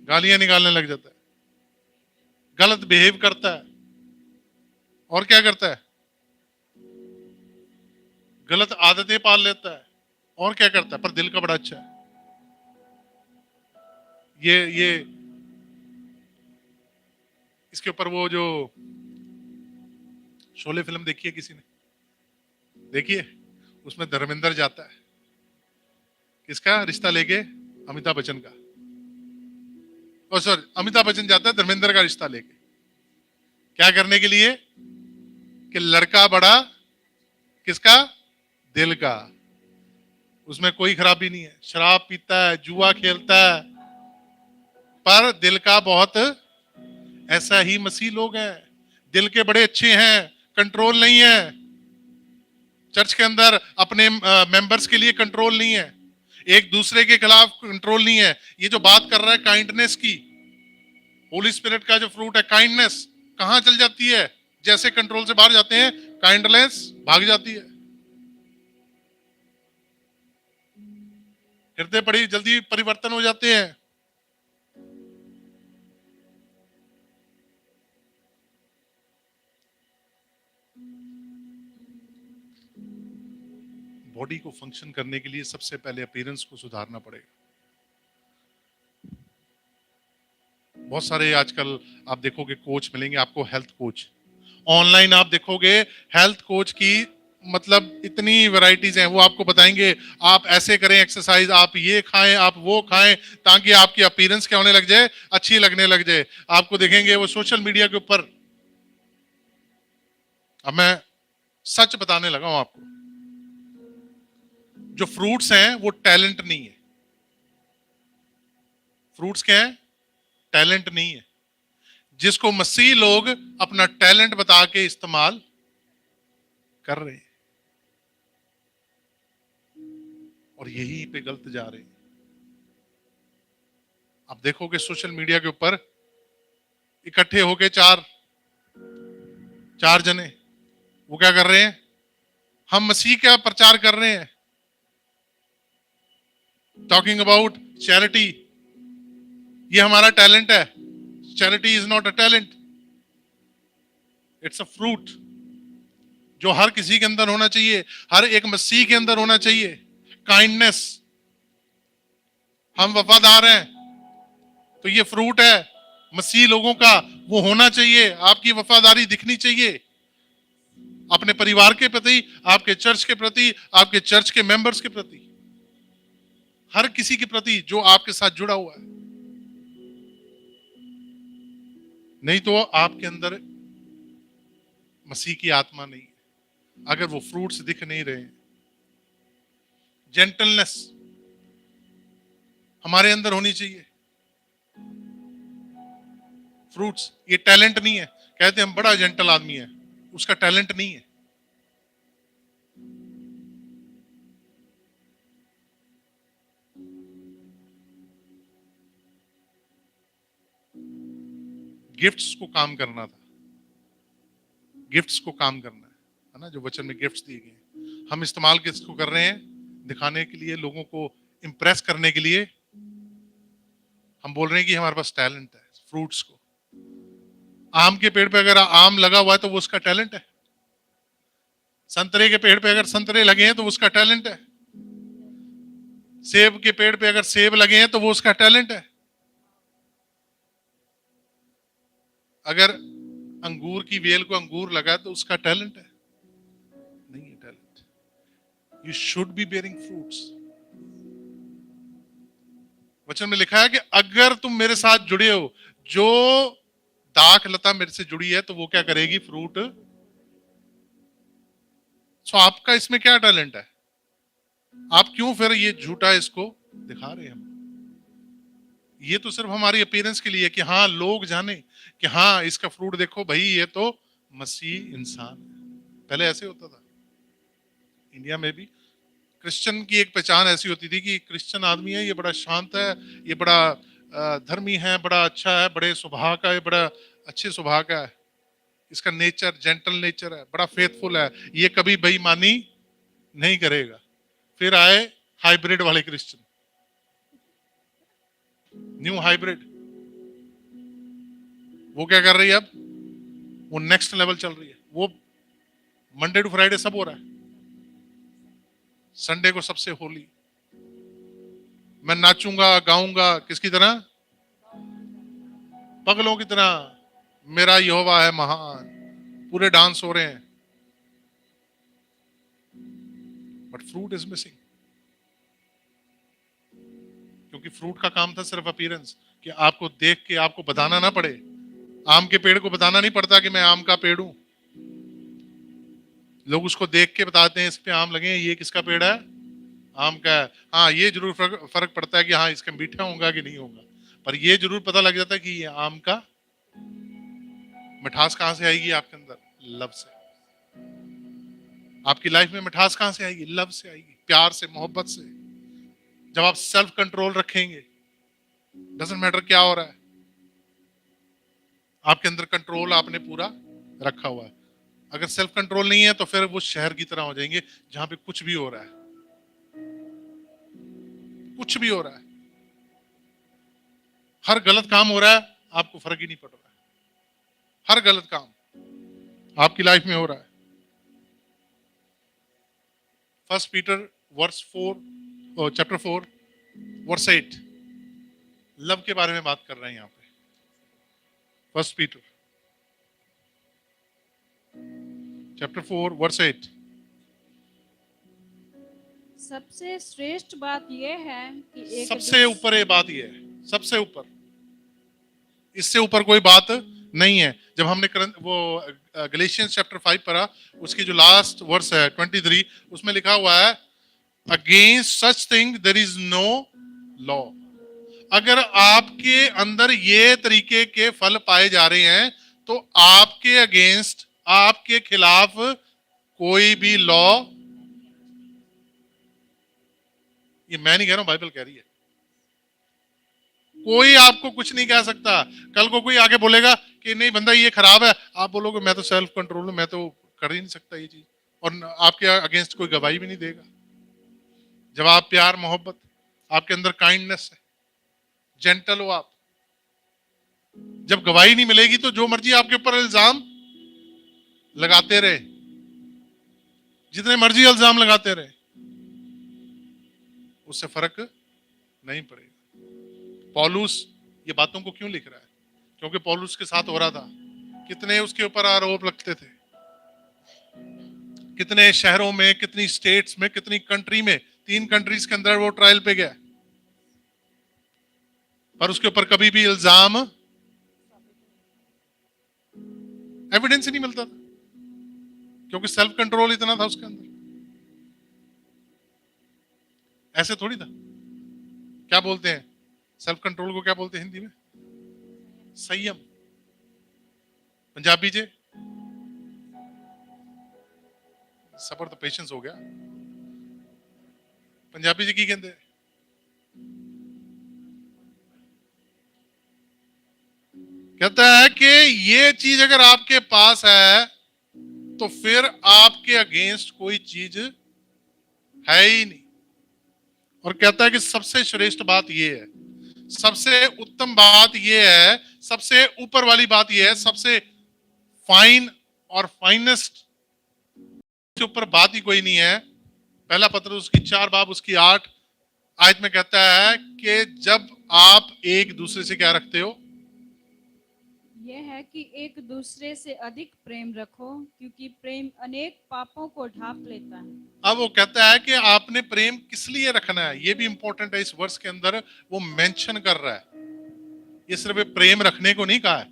गालियां निकालने लग जाता है, गलत बिहेव करता है। और क्या करता है? गलत आदतें पाल लेता है। और क्या करता है? पर दिल का बड़ा अच्छा है। ये इसके ऊपर वो जो शोले फिल्म देखी है किसी ने? देखिए, उसमें धर्मेंद्र जाता है, किसका रिश्ता लेके? अमिताभ बच्चन का। ओ सॉरी, अमिताभ बच्चन जाता है धर्मेंद्र का रिश्ता लेके। क्या करने के लिए? कि लड़का बड़ा किसका? दिल का। उसमें कोई खराबी नहीं है, शराब पीता है, जुआ खेलता है, पर दिल का बहुत, ऐसा ही मसीह लोग हैं, दिल के बड़े अच्छे हैं, कंट्रोल नहीं है चर्च के अंदर, अपने मेंबर्स के लिए कंट्रोल नहीं है, एक दूसरे के खिलाफ कंट्रोल नहीं है। ये जो बात कर रहा है काइंडनेस की, होली स्पिरिट का जो फ्रूट है काइंडनेस, कहां चल जाती है? जैसे कंट्रोल से बाहर जाते हैं, काइंडनेस भाग जाती है। हृदय बड़ी जल्दी परिवर्तन हो जाते हैं। बॉडी को फंक्शन करने के लिए सबसे पहले अपीयरेंस को सुधारना पड़ेगा। बहुत सारे आजकल आप देखोगे कोच मिलेंगे आपको, हेल्थ कोच, ऑनलाइन आप देखोगे हेल्थ कोच की मतलब इतनी वैरायटीज हैं, वो आपको बताएंगे आप ऐसे करें एक्सरसाइज, आप ये खाएं, आप वो खाएं, ताकि आपकी अपीयरेंस क्या होने लग जाए, अच्छी लगने लग जाए। आपको देखेंगे वो सोशल मीडिया के ऊपर। अब मैं सच बताने लगा हूं आपको, जो फ्रूट्स हैं वो टैलेंट नहीं है। फ्रूट्स क्या है? टैलेंट नहीं है, जिसको मसीह लोग अपना टैलेंट बता के इस्तेमाल कर रहे हैं, और यहीं पे गलत जा रहे हैं। आप देखोगे सोशल मीडिया के ऊपर इकट्ठे होके चार जने, वो क्या कर रहे हैं? हम मसीह का प्रचार कर रहे हैं, टॉकिंग अबाउट चैरिटी, ये हमारा टैलेंट है। Charity is not a talent, it's a fruit जो हर किसी के अंदर होना चाहिए, हर एक मसीह के अंदर होना चाहिए। काइंडनेस, हम वफादार हैं तो ये फ्रूट है मसीह लोगों का, वो होना चाहिए। आपकी वफादारी दिखनी चाहिए अपने परिवार के प्रति, आपके चर्च के प्रति, आपके चर्च के मेंबर्स के प्रति, हर किसी के प्रति जो आपके साथ जुड़ा हुआ है। नहीं तो आपके अंदर मसीह की आत्मा नहीं है, अगर वो फ्रूट्स दिख नहीं रहे। जेंटलनेस हमारे अंदर होनी चाहिए। फ्रूट्स, ये टैलेंट नहीं है। कहते हम बड़ा जेंटल आदमी है, उसका टैलेंट नहीं है। गिफ्ट्स को काम करना था, गिफ्ट्स को काम करना है ना, जो वचन में गिफ्ट्स दिए गए, हम इस्तेमाल किसको कर रहे हैं? दिखाने के लिए, लोगों को इंप्रेस करने के लिए। हम बोल रहे हैं कि हमारे पास टैलेंट है। फ्रूट्स को, आम के पेड़ पे अगर आम लगा हुआ है तो वो उसका टैलेंट है। संतरे के पेड़ पे अगर संतरे लगे हैं तो उसका टैलेंट है। सेब के पेड़ पे अगर सेब लगे हैं तो वो उसका टैलेंट है। अगर अंगूर की बेल को अंगूर लगा तो उसका टैलेंट है? नहीं है talent. You should be bearing fruits. वचन में लिखा है कि अगर तुम मेरे साथ जुड़े हो, जो दाख लता मेरे से जुड़ी है तो वो क्या करेगी? फ्रूट। सो आपका इसमें क्या टैलेंट है? आप क्यों फिर ये झूठा इसको दिखा रहे हैं? हम ये तो सिर्फ हमारी अपीयरेंस के लिए, कि हाँ लोग जाने कि हाँ इसका फ्रूट देखो भाई, ये तो मसीह इंसान है। पहले ऐसे होता था इंडिया में भी। क्रिश्चियन की एक पहचान ऐसी होती थी कि क्रिश्चियन आदमी है, ये बड़ा शांत है, ये बड़ा धर्मी है, बड़ा अच्छा है, बड़े स्वभाव का है, बड़ा अच्छे स्वभाव का है, इसका नेचर जेंटल नेचर है, बड़ा फेथफुल है, ये कभी बेईमानी नहीं करेगा। फिर आए हाइब्रिड वाले क्रिश्चियन, न्यू हाइब्रिड। वो क्या कर रही है अब? वो नेक्स्ट लेवल चल रही है। वो मंडे टू फ्राइडे सब हो रहा है, संडे को सबसे होली। मैं नाचूंगा गाऊंगा किसकी तरह? पगलों की तरह, मेरा यहोवा है महान। पूरे डांस हो रहे हैं, बट फ्रूट इज मिसिंग। क्योंकि फ्रूट का काम था सिर्फ अपीयरेंस, कि आपको देख के आपको बताना ना पड़े। आम के पेड़ को बताना नहीं पड़ता कि मैं आम का पेड़ हूं, लोग उसको देख के बताते हैं इस पे आम लगे हैं, ये किसका पेड़ है? आम का है, हाँ ये जरूर फर्क पड़ता है कि हाँ इसका मीठा होगा कि नहीं होगा, पर ये जरूर पता लग जाता है कि ये आम का मिठास कहां से आएगी आपके अंदर, लव से। आपकी लाइफ में मिठास कहां से आएगी, लव से आएगी, प्यार से, मोहब्बत से। जब आप सेल्फ कंट्रोल रखेंगे, डजंट मैटर क्या हो रहा है, आपके अंदर कंट्रोल आपने पूरा रखा हुआ है। अगर सेल्फ कंट्रोल नहीं है तो फिर वो शहर की तरह हो जाएंगे जहां पे कुछ भी हो रहा है, कुछ भी हो रहा है, हर गलत काम हो रहा है, आपको फर्क ही नहीं पड़ रहा है। हर गलत काम आपकी लाइफ में हो रहा है। First Peter verse 4 chapter 4 verse 8 love के बारे में बात कर रहे हैं यहाँ पे। First Peter chapter 4 verse 8। सबसे श्रेष्ठ बात यह है कि एक सबसे ऊपर ये बात ये है, सबसे ऊपर, इससे ऊपर कोई बात नहीं है। जब हमने वो गलेशियंस चैप्टर 5 पढ़ा, उसकी जो लास्ट वर्स है 23, उसमें लिखा हुआ है against such thing there is no law. अगर आपके अंदर ये तरीके के फल पाए जा रहे हैं तो आपके अगेंस्ट, आपके खिलाफ कोई भी लॉ, ये मैं नहीं कह रहा हूं, बाइबल कह रही है, कोई आपको कुछ नहीं कह सकता। कल को कोई आगे बोलेगा कि नहीं बंदा ये खराब है, आप बोलोगे मैं तो सेल्फ कंट्रोल हूं, मैं तो कर ही नहीं सकता ये चीज, और आपके अगेंस्ट कोई गवाही भी नहीं देगा। जब आप प्यार, मोहब्बत, आपके अंदर काइंडनेस है, जेंटल हो आप, जब गवाही नहीं मिलेगी तो जो मर्जी आपके ऊपर इल्जाम लगाते रहे, जितने मर्जी इल्जाम लगाते रहे, उससे फर्क नहीं पड़ेगा। पौलुस ये बातों को क्यों लिख रहा है? क्योंकि पौलुस के साथ हो रहा था, कितने उसके ऊपर आरोप लगते थे, कितने शहरों में, कितनी स्टेट्स में, कितनी कंट्री में, 3 कंट्रीज के अंदर वो ट्रायल पे गया, पर उसके ऊपर कभी भी इल्जाम, एविडेंस ही नहीं मिलता था, क्योंकि सेल्फ कंट्रोल इतना था उसके अंदर। ऐसे थोड़ी था। क्या बोलते हैं सेल्फ कंट्रोल को, क्या बोलते हैं हिंदी में? संयम। पंजाबी जे सबर तो पेशेंस हो गया। पंजाबी जी की कहते हैं? कहता है कि ये चीज अगर आपके पास है तो फिर आपके अगेंस्ट कोई चीज है ही नहीं। और कहता है कि सबसे श्रेष्ठ बात ये है, सबसे उत्तम बात ये है, सबसे ऊपर वाली बात ये है, सबसे फाइन और फाइनेस्ट के ऊपर बात ही कोई नहीं है। पहला पत्र उसकी 4 बाब उसकी 8 आयत में कहता है कि जब आप एक दूसरे से क्या रखते हो, यह है कि एक दूसरे से अधिक प्रेम रखो, क्योंकि प्रेम अनेक पापों को ढांप लेता है। अब वो कहता है कि आपने प्रेम किस लिए रखना है, ये भी इंपॉर्टेंट है। इस वर्ष के अंदर वो मेंशन कर रहा है, ये सिर्फ प्रेम रखने को नहीं कहा है।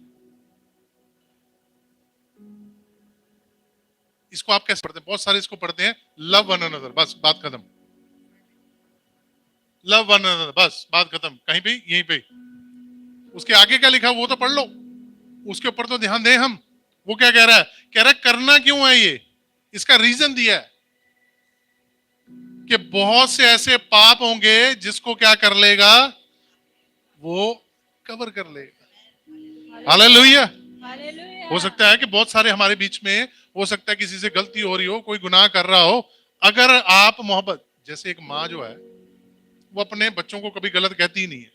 इसको आप कैसे पढ़ते हैं? बहुत सारे इसको पढ़ते हैं लव वन अनदर, बस बात खत्म। लव वन अनदर, बस बात खत्म। कहीं भी यहीं पे उसके आगे क्या लिखा वो तो पढ़ लो, उसके ऊपर तो ध्यान दें हम। वो क्या कह रहा है? कह रहा है करना क्यों है ये, इसका रीजन दिया है कि बहुत से ऐसे पाप होंगे जिसको क्या कर लेगा, वो कवर कर लेगा। हालेलुया। हालेलुया। हो सकता है कि बहुत सारे हमारे बीच में, हो सकता है किसी से गलती हो रही हो, कोई गुनाह कर रहा हो, अगर आप मोहब्बत, जैसे एक माँ जो है वो अपने बच्चों को कभी गलत कहती ही नहीं है।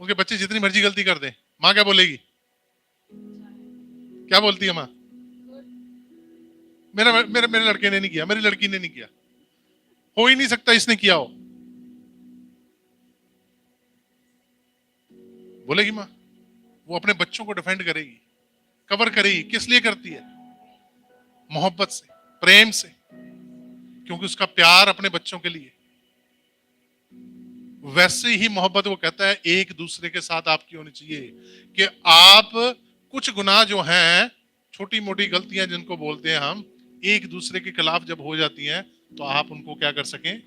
उनके बच्चे जितनी मर्जी गलती कर दें, माँ क्या बोलेगी? क्या बोलती है माँ? मेरा मेरे मेरे लड़के ने नहीं किया, मेरी लड़की ने नहीं किया, हो ही नहीं सकता इसने किया हो, बोलेगी माँ। वो अपने बच्चों को डिफेंड करेगी, कवर करेगी। किस लिए करती है? मोहब्बत से, प्रेम से, क्योंकि उसका प्यार अपने बच्चों के लिए। वैसे ही मोहब्बत वो कहता है एक दूसरे के साथ आपकी होनी चाहिए कि आप कुछ गुनाह जो हैं, छोटी मोटी गलतियां जिनको बोलते हैं हम, एक दूसरे के खिलाफ जब हो जाती हैं तो आप उनको क्या कर सकें।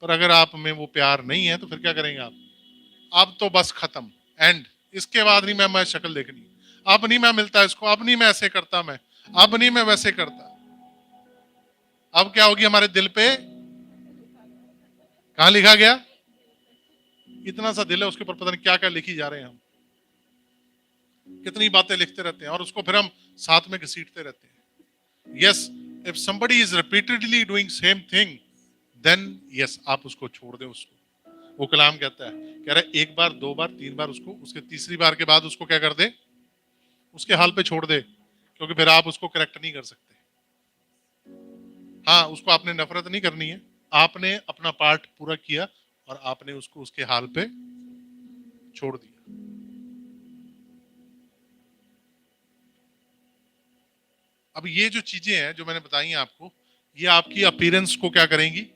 पर अगर आप में वो प्यार नहीं है तो फिर क्या करेंगे आप? अब तो बस खत्म, एंड। इसके बाद नहीं मैं शक्ल देखनी, अब नहीं मैं मिलता इसको, अब नहीं मैं ऐसे करता, मैं अब नहीं मैं वैसे करता। अब क्या होगी हमारे दिल पे? कहां लिखा गया? इतना सा दिल है, उसके ऊपर पता नहीं क्या क्या लिखी जा रहे हैं हम, कितनी बातें लिखते रहते हैं और उसको फिर हम साथ में घसीटते रहते हैं। Yes, if somebody is repeatedly doing same thing, then yes, आप उसको छोड़ दे उसको। वो कलाम कहता है, कह रहा है एक बार, दो बार, तीन बार उसको, उसके तीसरी बार के बाद उसको क्या कर दे? उसके हाल पे छोड़ दे, क्योंकि फिर आप उसको करेक्ट नहीं कर सकते। हाँ, उसको आपने नफरत नहीं करनी है, आपने अपना पार्ट पूरा किया और आपने उसको उसके हाल पे छोड़ दिया। अब ये जो चीजें हैं जो मैंने बताई हैं आपको, ये आपकी अपीयरेंस को क्या करेंगी?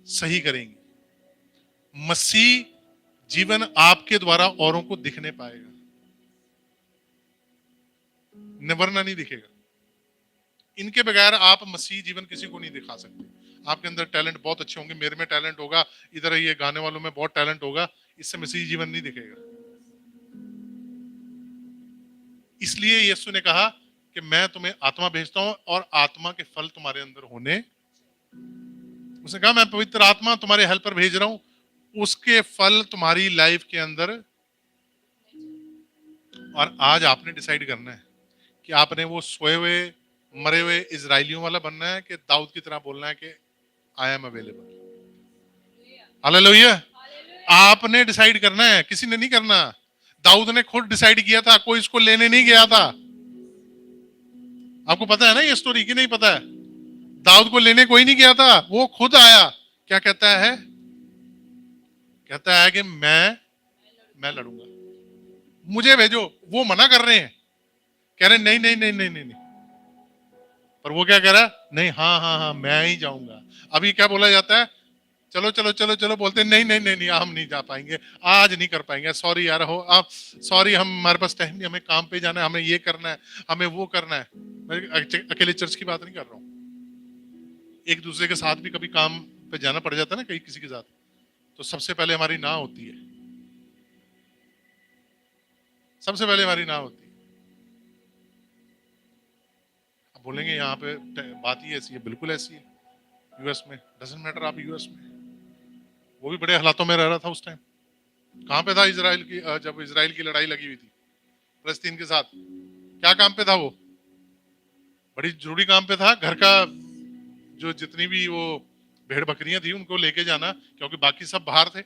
सही करेंगी। मसीह जीवन आपके द्वारा औरों को दिखने पाएगा, वरना नहीं दिखेगा। इनके बगैर आप मसीह जीवन किसी को नहीं दिखा सकते। आपके अंदर टैलेंट बहुत अच्छे होंगे, मेरे में टैलेंट होगा, इधर ये गाने वालों में बहुत टैलेंट होगा, इससे मसीह जीवन नहीं दिखेगा। इसलिए यीशु ने कहा कि मैं तुम्हें आत्मा भेजता हूं और आत्मा के फल तुम्हारे अंदर होने। उसने कहा मैं पवित्र आत्मा तुम्हारे हेल्पर भेज रहा हूं, उसके फल तुम्हारी लाइफ के अंदर। और आज आपने डिसाइड करना है कि आपने वो सोए हुए मरे हुए इजरायलियों वाला बनना है कि दाऊद की तरह बोलना है कि आई एम अवेलेबल। हालेलुया। आपने डिसाइड करना है, किसी ने नहीं करना। दाऊद ने खुद डिसाइड किया था, कोई इसको लेने नहीं गया था। आपको पता है ना ये स्टोरी, कि नहीं पता है? दाऊद को लेने कोई नहीं गया था, वो खुद आया। क्या कहता है? कहता है कि मैं लड़ूंगा, मुझे भेजो। वो मना कर रहे हैं, कह रहे नहीं नहीं नहीं नहीं नहीं, नहीं। पर वो क्या कह रहा है? नहीं, हाँ हाँ हाँ, मैं ही जाऊंगा। अभी क्या बोला जाता है? चलो चलो चलो चलो, बोलते हैं नहीं नहीं नहीं नहीं, हम नहीं जा पाएंगे, आज नहीं कर पाएंगे, सॉरी यार, हो आप सॉरी, हम हमारे पास टाइम नहीं, हमें काम पे जाना है, हमें ये करना है, हमें वो करना है। मैं अकेले चर्च की बात नहीं कर रहा हूँ, एक दूसरे के साथ भी कभी काम पे जाना पड़ जाता है ना कहीं किसी के साथ, तो सबसे पहले हमारी ना होती है, सबसे पहले हमारी ना होती है। अब बोलेंगे यहाँ पे बात ही ऐसी है, बिल्कुल ऐसी है। यूएस में डजंट मैटर, आप यूएस में, वो भी बड़े हालातों में रह रहा था उस टाइम। कहां पे था इजराइल की, जब इजराइल की लड़ाई लगी हुई थी फलस्तीन के साथ, क्या काम पे था वो? बड़ी जरूरी काम पे था, घर का जो जितनी भी वो भेड़ बकरियां थी उनको लेके जाना, क्योंकि बाकी सब बाहर थे।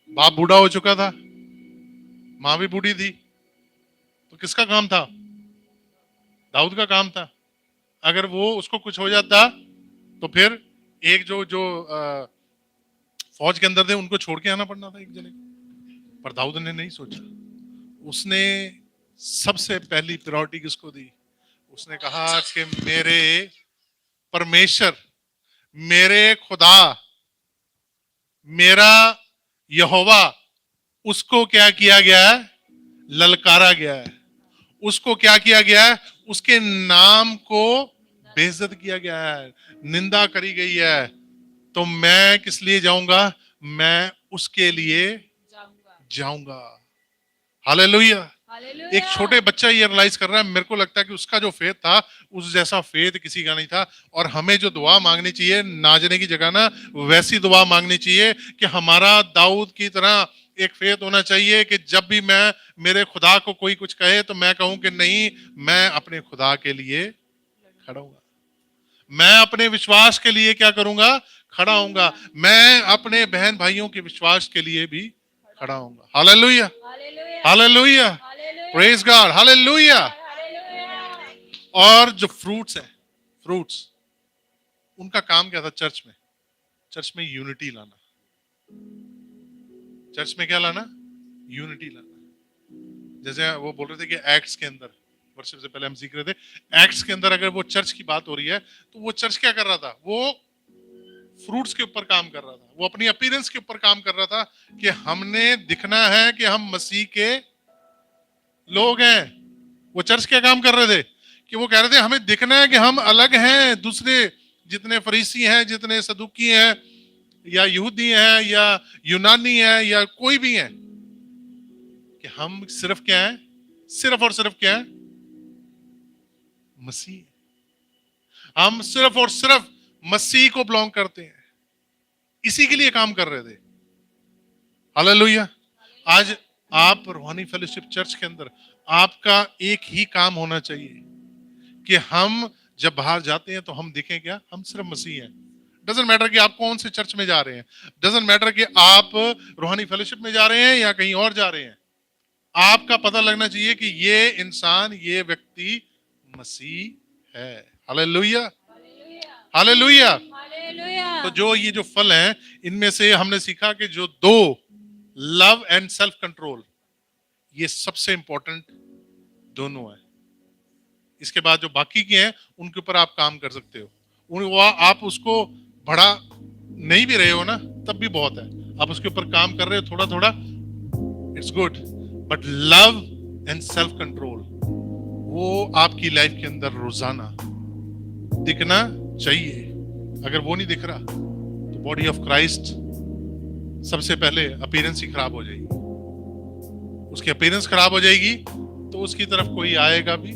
बाप बूढ़ा हो चुका था, माँ भी बूढ़ी थी, तो किसका काम था? दाऊद का काम था। अगर वो उसको कुछ हो जाता तो फिर एक जो जो फौज के अंदर थे उनको छोड़ के आना पड़ना था एक जने को। पर दाऊद ने नहीं सोचा, उसने सबसे पहली प्रायोरिटी किसको दी? उसने कहा कि मेरे परमेश्वर, मेरे खुदा, मेरा यहोवा, उसको क्या किया गया है? ललकारा गया है। उसको क्या किया गया है? उसके नाम को बेइज्जत किया गया है, निंदा करी गई है। तो मैं किस लिए जाऊंगा? मैं उसके लिए जाऊंगा। हालेलुया। एक छोटे बच्चा ये रियलाइज कर रहा है, मेरे को लगता है कि उसका जो फेथ था उस जैसा फेथ किसी का नहीं था। और हमें जो दुआ मांगनी चाहिए नाचने की जगह ना, वैसी दुआ मांगनी चाहिए कि हमारा दाऊद की तरह एक फेथ होना चाहिए कि जब भी मैं मेरे खुदा को कोई कुछ कहे तो मैं कहूं कि नहीं, मैं अपने खुदा के लिए खड़ा हूंगा, मैं अपने विश्वास के लिए क्या करूंगा? खड़ा होऊंगा। मैं अपने बहन भाइयों के विश्वास के लिए भी खड़ा होऊंगा। Hallelujah, hallelujah, praise God, hallelujah. और जो फ्रूट्स है, फ्रूट्स, उनका काम क्या था चर्च में? चर्च में यूनिटी लाना। चर्च में क्या लाना? यूनिटी लाना। जैसे वो बोल रहे थे कि एक्ट्स के अंदर, वर्शिप से पहले हम सीख रहे थे, एक्ट्स के अंदर अगर वो चर्च की बात हो रही है तो वो चर्च क्या कर रहा था? वो फ्रूट्स के ऊपर काम कर रहा था, वो अपनी अपीयरेंस के ऊपर काम कर रहा था कि हमने दिखना है कि हम मसीह के लोग हैं। वो चर्च क्या काम कर रहे थे? कि वो कह रहे थे हमें दिखना है कि हम अलग हैं दूसरे जितने फरीसी हैं, जितने सदुकी हैं, या यहूदी हैं, या यूनानी हैं, या कोई भी हैं, कि हम सिर्फ क्या हैं? सिर्फ और सिर्फ क्या है? मसीह। हम सिर्फ और सिर्फ मसीह को बिलोंग करते हैं, इसी के लिए काम कर रहे थे। हालेलुया। आज आप रूहानी फेलोशिप चर्च के अंदर आपका एक ही काम होना चाहिए कि हम जब बाहर जाते हैं तो हम दिखें क्या? हम सिर्फ मसीह हैं। डजंट मैटर कि आप कौन से चर्च में जा रहे हैं, डजंट मैटर कि आप रूहानी फेलोशिप में जा रहे हैं या कहीं और जा रहे हैं, आपका पता लगना चाहिए कि ये इंसान, ये व्यक्ति मसीह है। Hallelujah, hallelujah. हालेलुया। तो जो ये जो फल हैं, इनमें से हमने सीखा कि जो दो, लव एंड सेल्फ कंट्रोल, ये सबसे इंपॉर्टेंट दोनों है। इसके बाद जो बाकी के हैं उनके ऊपर आप काम कर सकते हो। आप उसको बढ़ा नहीं भी रहे हो ना, तब भी बहुत है। आप उसके ऊपर काम कर रहे हो थोड़ा थोड़ा, it's good, but love and self control वो आपकी लाइफ के अंदर रोजाना दिखना चाहिए। अगर वो नहीं दिख रहा तो बॉडी ऑफ क्राइस्ट सबसे पहले अपीयरेंस ही खराब हो जाएगी। उसकी अपीयरेंस खराब हो जाएगी तो उसकी तरफ कोई आएगा भी,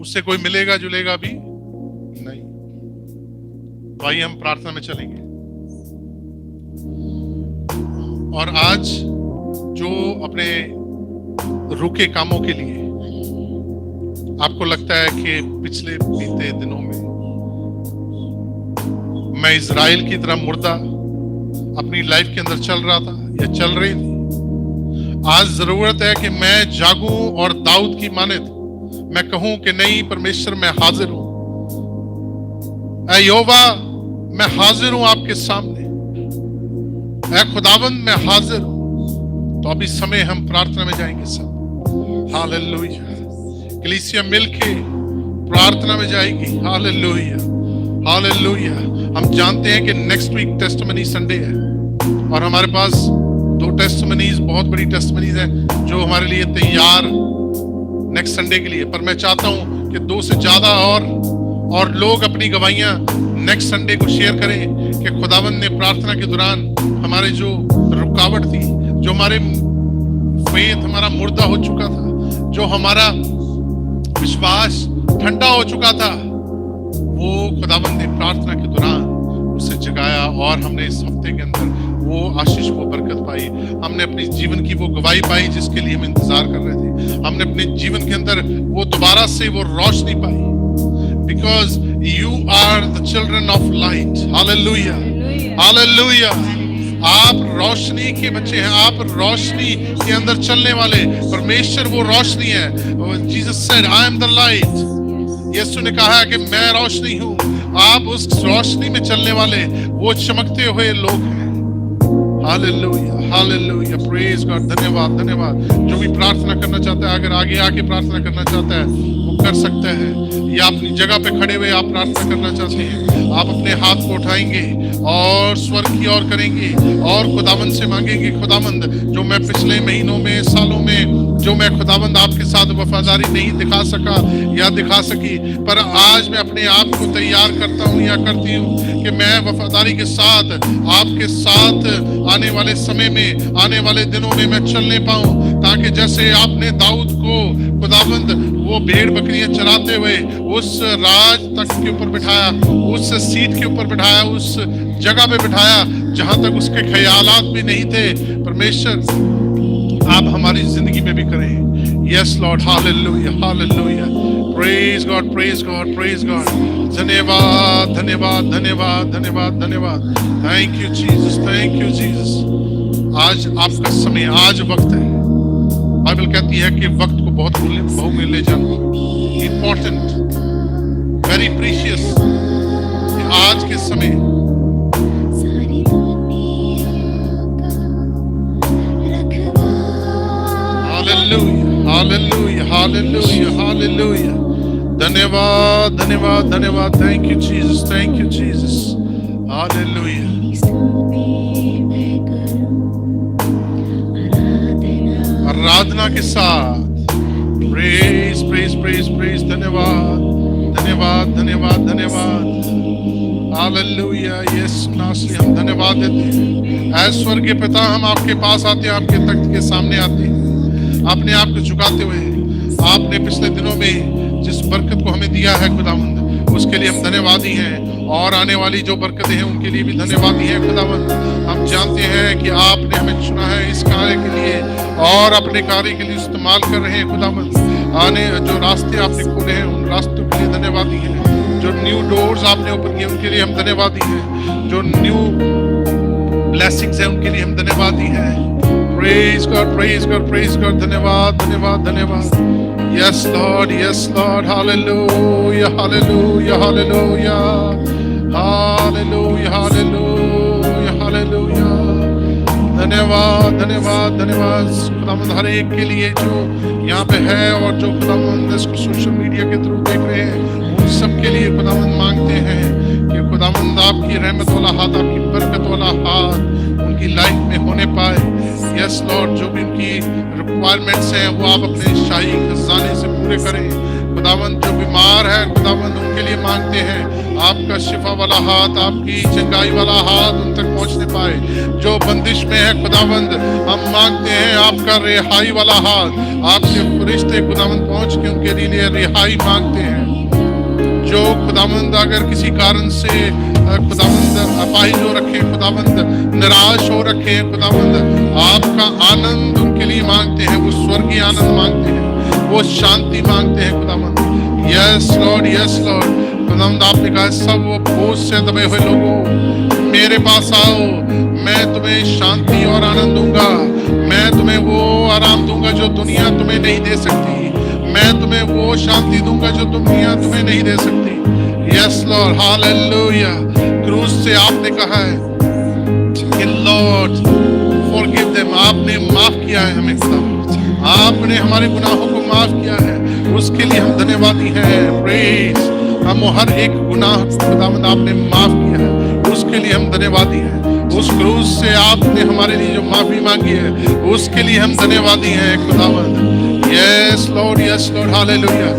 उससे कोई मिलेगा जुलेगा भी नहीं। तो आइए हम प्रार्थना में चलेंगे। और आज जो अपने रुके कामों के लिए आपको लगता है कि पिछले बीते दिनों में मैं इजराइल की तरह मुर्दा अपनी लाइफ के अंदर चल रहा था या चल रही थी, आज जरूरत है कि मैं जागूं और दाऊद की मानद मैं कहूं कि नहीं, परमेश्वर मैं हाजिर हूं, ऐ यहोवा मैं हाजिर हूं आपके सामने, ऐ खुदावंद मैं हाजिर हूं। तो अभी समय हम प्रार्थना में जाएंगे सब। हालेलुया। कलीसिया मिलके प्रार्थना में जाएगी। Hallelujah, hallelujah. हम जानते हैं कि नेक्स्ट वीक टेस्टिमनी संडे है और हमारे पास 2 टेस्टिमनीज, बहुत बड़ी टेस्टिमनीज है जो हमारे लिए तैयार नेक्स्ट संडे के लिए। पर मैं चाहता हूं कि 2 से ज्यादा और लोग अपनी गवाहियां नेक्स्ट संडे को शेयर करें कि खुदावंद ने प्रार्थना के दौरान हमारे जो रुकावट थी, जो हमारे फेथ हमारा मुर्दा हो चुका था, जो हमारा विश्वास ठंडा हो चुका था, वो खुदावंद ने प्रार्थना के दौरान उसे जगाया और हमने इस हफ्ते के अंदर वो आशीष, वो बरकत पाई। हमने अपने जीवन की वो गवाही पाई जिसके लिए हम इंतजार कर रहे थे। हमने अपने जीवन के अंदर वो दोबारा से वो रोशनी पाई। Because you are the children of light. Hallelujah, hallelujah. आप रोशनी के बच्चे हैं, आप रोशनी के अंदर चलने वाले। परमेश्वर वो रोशनी है। Jesus said I am the light. Yeshu ने कहा है कि मैं रोशनी हूं। आप उस रोशनी में चलने वाले वो चमकते हुए लोग हैं। Hallelujah, hallelujah, praise God. धन्यवाद, धन्यवाद। जो भी प्रार्थना करना चाहता है, अगर आगे आके प्रार्थना करना चाहता है वो कर सकता है, या अपनी जगह पे खड़े हुए आप प्रार्थना करना चाहते हैं, आप अपने हाथ को उठाएंगे और स्वर्ग की ओर करेंगे और खुदावंद से मांगेंगे, खुदावंद जो मैं पिछले महीनों में, सालों में जो मैं खुदावंद आपके साथ वफादारी नहीं दिखा सका या दिखा सकी, पर आज मैं अपने आप को तैयार करता हूं या करती हूं कि मैं वफादारी के साथ आपके साथ आने वाले समय में, आने वाले दिनों में मैं चलने पाऊं, ताकि जैसे आपने दाऊद को खुदावंद वो भेड़ बकरियां चराते हुए उस राज तक के ऊपर बिठाया, उस सीट के ऊपर बिठाया, उस जगह पे बिठाया जहां तक उसके ख्यालात भी नहीं थे। परमेश्वर आप हमारी जिंदगी में भी करें। Yes Lord, hallelujah, hallelujah. Praise God, praise God, praise God. धन्यवाद, धन्यवाद, धन्यवाद, धन्यवाद, धन्यवाद। Thank you Jesus, thank you Jesus. आज आपका समय, आज वक्त है। बाइबल कहती है कि वक्त को बहुत बहुमूल्य जानो, इंपॉर्टेंट, वेरी प्रीशियस। आज के समय हालेलुया, हालेलुया, हालेलुया, हालेलुया। धन्यवाद, धन्यवाद, धन्यवाद। Thank you Jesus, thank you Jesus. Hallelujah. आराधना के साथ प्रेज प्रेज प्रेज प्रेज, धन्यवाद धन्यवाद धन्यवाद धन्यवाद, हालेलुया। यस नासली हम धन्यवाद देते हैं। ऐ स्वर्गीय पिता, हम आपके पास आते हैं, आपके तख्त के सामने आते हैं, अपने आप को झुकाते हुए। आपने पिछले दिनों में जिस बरकत को हमें दिया है खुदावंद, उसके लिए हम धन्यवादी हैं, और आने वाली जो बरकतें हैं उनके लिए भी धन्यवादी हैं खुदावंद। हम जानते हैं कि आपने हमें चुना है इस कार्य के लिए और अपने कार्य के लिए इस्तेमाल कर रहे हैं खुदावंद। आने जो रास्ते आपने खोले हैं उन रास्तों के लिए धन्यवादी हैं, जो न्यू डोर्स आपने ओपन किए उनके लिए हम धन्यवादी हैं, जो न्यू ब्लेसिंग्स हैं उनके लिए हम धन्यवादी हैं। Praise God praise God praise God, धन्यवाद धन्यवाद धन्यवाद। Yes Lord, hallelujah, hallelujah, hallelujah, hallelujah, hallelujah, hallelujah। धन्यवाद धन्यवाद धन्यवाद खुदावंद, हर एक के लिए जो यहाँ पे है और जो खुदावंद इसको सोशल मीडिया के थ्रू देख रहे हैं, उन सब के लिए खुदावंद मांगते हैं कि खुदावंद आपकी रहमत वाला हाथ, आपकी बरकत वाला हाथ उनकी लाइफ में होने पाए। यस लॉर्ड, जो भी उनकी रिक्वायरमेंट्स हैं वो आप अपने शाही खजाने से पूरे करें खुदावंद। जो बीमार है खुदावंद उनके लिए मांगते हैं आपका शिफा वाला हाथ, आपकी चंगाई वाला हाथ उन तक पहुंचने पाए। जो बंदिश में है खुदावंद, हम मांगते हैं आपका रिहाई वाला हाथ, आपके फरिश्ते खुदावंद पहुंच के उनके लिए रिहाई मांगते हैं। जो खुदावंद अगर किसी कारण से खुदावंद अपाहिज हो रखे, खुदावंद निराश हो रखे खुदावंद, आपका आनंद उनके लिए मांगते हैं, वो स्वर्गीय आनंद मांगते हैं, वो शांति मांगते हैं खुदावंद। यस लॉर्ड खुदावंद, आपने कहा सब वो बोझ से दबे हुए लोगों मेरे पास आओ, मैं तुम्हें शांति और आनंद दूंगा, मैं तुम्हें वो आराम दूंगा जो दुनिया तुम्हें नहीं दे सकती, मैं तुम्हें वो शांति दूंगा जो दुनिया तुम्हें नहीं दे सकती। Yes Lord, hallelujah. क्रूस से आपने कहा है कि लॉर्ड फॉरगिव देम, आपने माफ किया है हमें खुदा, आपने हमारे गुनाहों को माफ किया है, उसके लिए हम धन्यवादी हैं। प्रेज, हम हर एक गुनाह खुदावंद आपने माफ किया है, उसके लिए हम धन्यवादी हैं। उस क्रूस से आपने हमारे लिए जो माफी मांगी है उसके लिए हम धन्यवादी हैं खुदावंद। Yes Lord, hallelujah.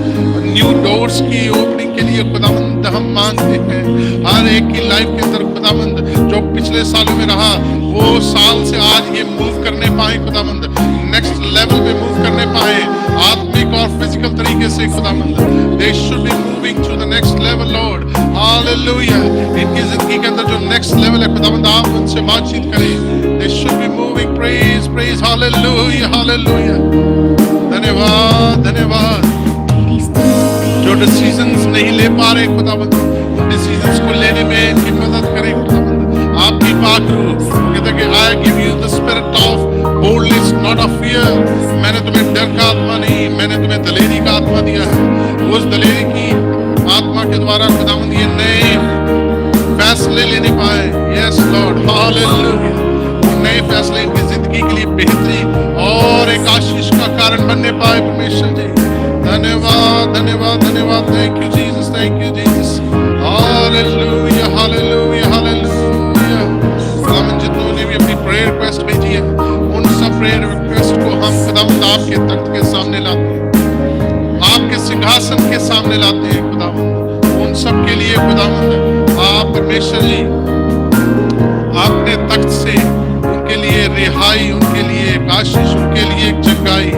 New doors की ओपनिंग के लिए खुदावंद हम मांगते हैं, हर एक की लाइफ के अंदर खुदावंद जो पिछले सालों में रहा वो साल से आज ये मूव करने पाए खुदावंद, नेक्स्ट लेवल पे मूव करने पाए, आत्मिक और फिजिकल तरीके से खुदावंद। They should be moving to the next level lord, hallelujah. इनकी जिंदगी के अंदर जो नेक्स्ट लेवल है खुदावंद, आप उनसे बातचीत करें। दे should be moving, praise praise, hallelujah hallelujah. धन्यवाद धन्यवाद। जो डिसीजंस नहीं ले पा रहे खुदावंद, डिसीजंस को लेने में इनकी मदद करें खुदावंद। आपकी बात कहते हैं कि I give you the spirit of boldness not of fear, मैंने तुम्हें डर का आत्मा नहीं, मैंने तुम्हें दलेरी का आत्मा दिया है। उस दलेरी की आत्मा के द्वारा खुदावंद ये नए फैसले लेने पाए। Yes Lord, hallelujah. नए फैसले इनकी जिंदगी के लिए बेहतरी और एक आशीष का कारण बनने पाए परमेश्वर जी। धन्यवाद धन्यवाद धन्यवाद। Thank you Jesus, thank you Jesus. Hallelujah hallelujah hallelujah. खुदावंद जितनों ने भी अपनी प्रेयर रिक्वेस्ट भेजी है उन सब प्रेयर रिक्वेस्ट को हम खुदावंद आपके तख्त के सामने लाते हैं, आपके सिंहासन के सामने लाते हैं खुदावंद। उन सब के लिए खुदावंद आप परमेश्वर जी आपने तख्त से उनके लिए रिहाई, उनके लिए एक आशीष, उनके लिए एक चंगाई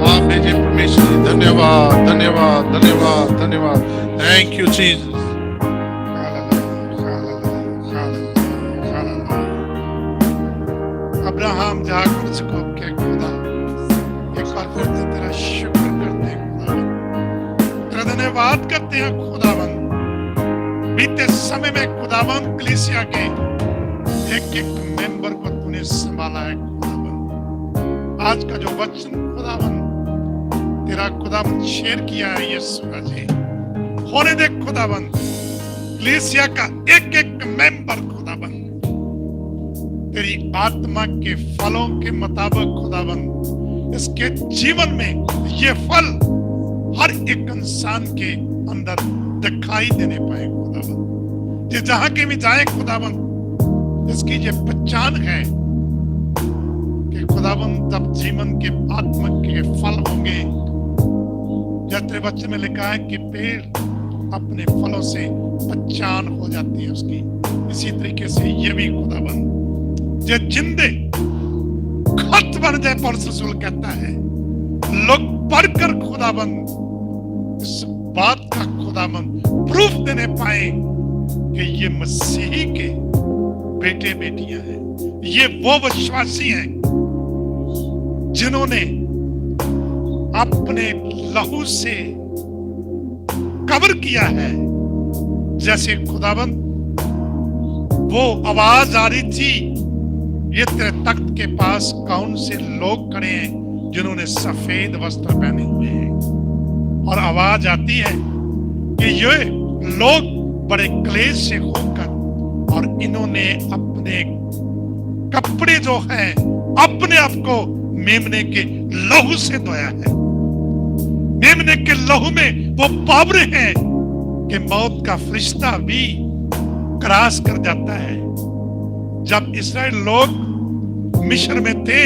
आप भेजे परमेश्वर जी। धन्यवाद धन्यवाद धन्यवाद धन्यवाद। Thank you Jesus. अब्राहम जाकर उसको क्या खुदा एक बार फिर से तेरा शुक्र करते हैं खुदा, तेरा धन्यवाद करते हैं खुदावंद। बीते समय में खुदावंद कलीसिया के एक एक मेंबर को तूने संभाला है खुदावंद। आज का जो वचन खुदावंद तेरा खुदावंद शेयर किया है यीशु जी, होने दे खुदावंद कलीसिया का एक एक मेंबर खुदावंद तेरी आत्मा के फलों के मुताबिक खुदावंद इसके जीवन में ये फल हर एक इंसान के अंदर दिखाई देने पाए खुदावंद। ये जहां के भी जाए खुदावंद इसकी ये पहचान है कि खुदावंद तब जीवन के आत्मा के फल होंगे जैसे तेरे वचन में लिखा है कि पेड़ अपने फलों से पहचान हो जाती है उसकी, इसी तरीके से ये भी खुदाबंद जो जिंदे खत बन जाए, पौलुस रसूल कहता है लोग पढ़कर खुदाबंद इस बात का खुदाबंद प्रूफ देने पाए कि ये मसीही के बेटे बेटियां हैं, ये वो विश्वासी हैं जिन्होंने अपने लहू से कवर किया है। जैसे खुदाबंद वो आवाज आ रही थी, ये तेरे तख्त के पास कौन से लोग खड़े हैं जिन्होंने सफेद वस्त्र पहने हुए हैं, और आवाज आती है कि ये लोग बड़े क्लेश से होकर और इन्होंने अपने कपड़े जो है अपने आप को मेमने के लहू से धोया है। मेमने के लहू में वो पावर है कि मौत का फरिश्ता भी क्रॉस कर जाता है। जब इस्राएल लोग मिस्र में थे,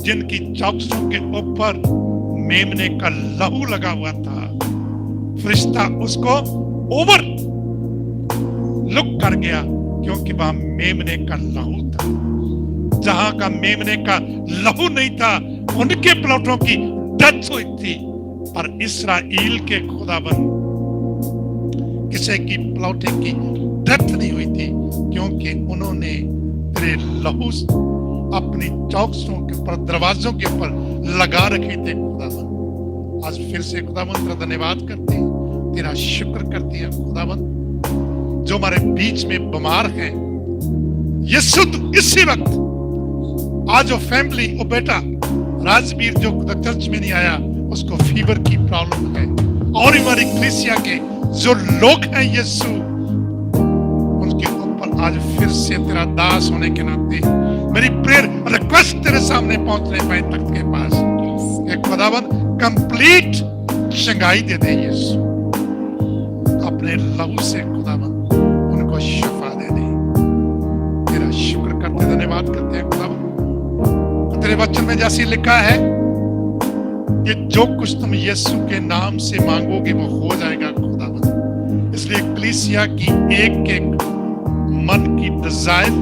जिनकी चौकसों के ऊपर मेमने का लहू लगा हुआ था, फरिश्ता उसको ओवर लुक कर गया क्योंकि वहां मेमने का लहू था। जहां का मेमने का लहू नहीं था, उनके प्लॉटों की डेथ हुई थी, पर इस्राएल के खुदाबंद किसी की प्लॉटे की डेथ नहीं हुई थी क्योंकि उन्होंने तेरे लहू अपनी चौकसों के ऊपर, दरवाजों के ऊपर लगा रखे थे। खुदाबंद आज फिर से खुदाबंद तेरा धन्यवाद करते हैं, तेरा शुक्र करते हैं खुदाबंद। जो हमारे बीच में बीमार हैं, यीशु इसी वक्त आज वो फैमिली, वो बेटा राजवीर जो चर्च में नहीं आया, उसको फीवर की प्रॉब्लम है, और हमारी कलीसिया के जो लोग हैं यीशु, उनके ऊपर आज फिर से तेरा दास होने के नाते मेरी प्रेयर रिक्वेस्ट तेरे सामने पहुंचने पाए तख्त के पास, कि खुदावंद कंप्लीट शंगाई दे दे यीशु, अपने लहू से खुदावंद उनको शिफा दे दे। तेरा शुक्र करते, धन्यवाद करते हैं खुदावंद। तेरे वचन में जैसे लिखा है कि जो कुछ तुम यीशु के नाम से मांगोगे वो हो जाएगा खुदावंद। इसलिए कलीसिया की एक एक मन की डिजायर,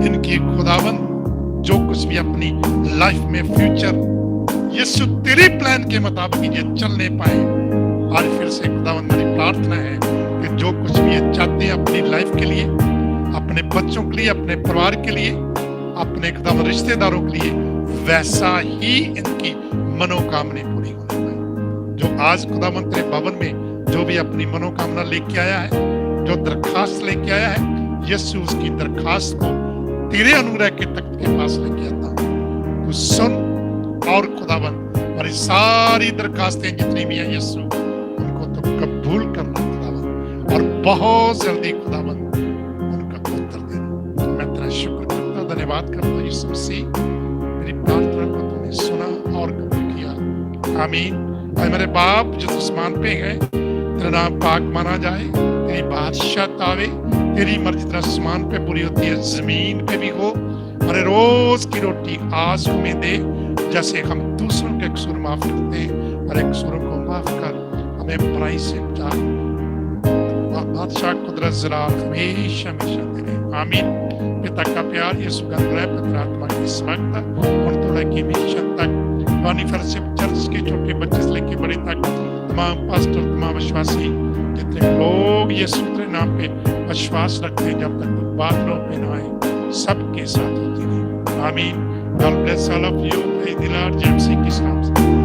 इनकी खुदावंद जो कुछ भी अपनी लाइफ में फ्यूचर यीशु तेरे प्लान के मुताबिक ये चलने पाए। आज फिर से खुदावंद मेरी प्रार्थना है कि जो कुछ भी ये चाहते हैं अपनी लाइफ के लिए, अपने बच्चों के लिए, अपने परिवार के लिए, अपने एकदम रिश्तेदारों के लिए, वैसा ही इनकी मनोकामना पूरी होने पाए। जो आज खुदावंद तेरे भवन में जो भी अपनी मनोकामना लेके आया है, जो दरखास्त लेके आया है, यीशु उसकी दरखास्त को तेरे अनुग्रह के तख्त के पास लेके आता हूं। तू सुन और खुदावंद हमारी सारी दरखास्तें जितनी भी हैं यीशु, उनको तो कबूल करना खुदावंद, और बहुत जल्दी खुदावंद उनका उत्तर देना। मैं तेरा शुक्र करता, धन्यवाद करता यीशु मसीह, मेरी प्रार्थना को तूने सुना और कबूल किया। आमीन। ऐ मेरे बाप जो आसमान पे है, तेरा नाम पाक माना जाए, तेरी बादशाहत आवे, तेरी मर्जी तरह आसमान पे पूरी होती है, जमीन पे भी हो। हमारे रोज की रोटी आज हमें दे, जैसे हम दूसरों के कसूर माफ करते हैं, हमारे कसूरों को माफ कर, हमें बुराई से बचा। बादशाह कुदरत जलाल हमेशा हमेशा तेरे। आमीन। पिता का प्यार, यीशु का अनुग्रह, पवित्र आत्मा की समागता और थोड़ा की हमेशा तक वानी फेलोशिप चर्च के छोटे बच्चे से लेके बड़े तक तमाम पास्टर, तमाम विश्वासी जितने लोग यीशु के नाम पे विश्वास रखते हैं, जब तक बादलों पे न आए, सबके साथ होती रहे। आमीन। God bless all of you. Praise the Lord. जय मसीह के नाम से।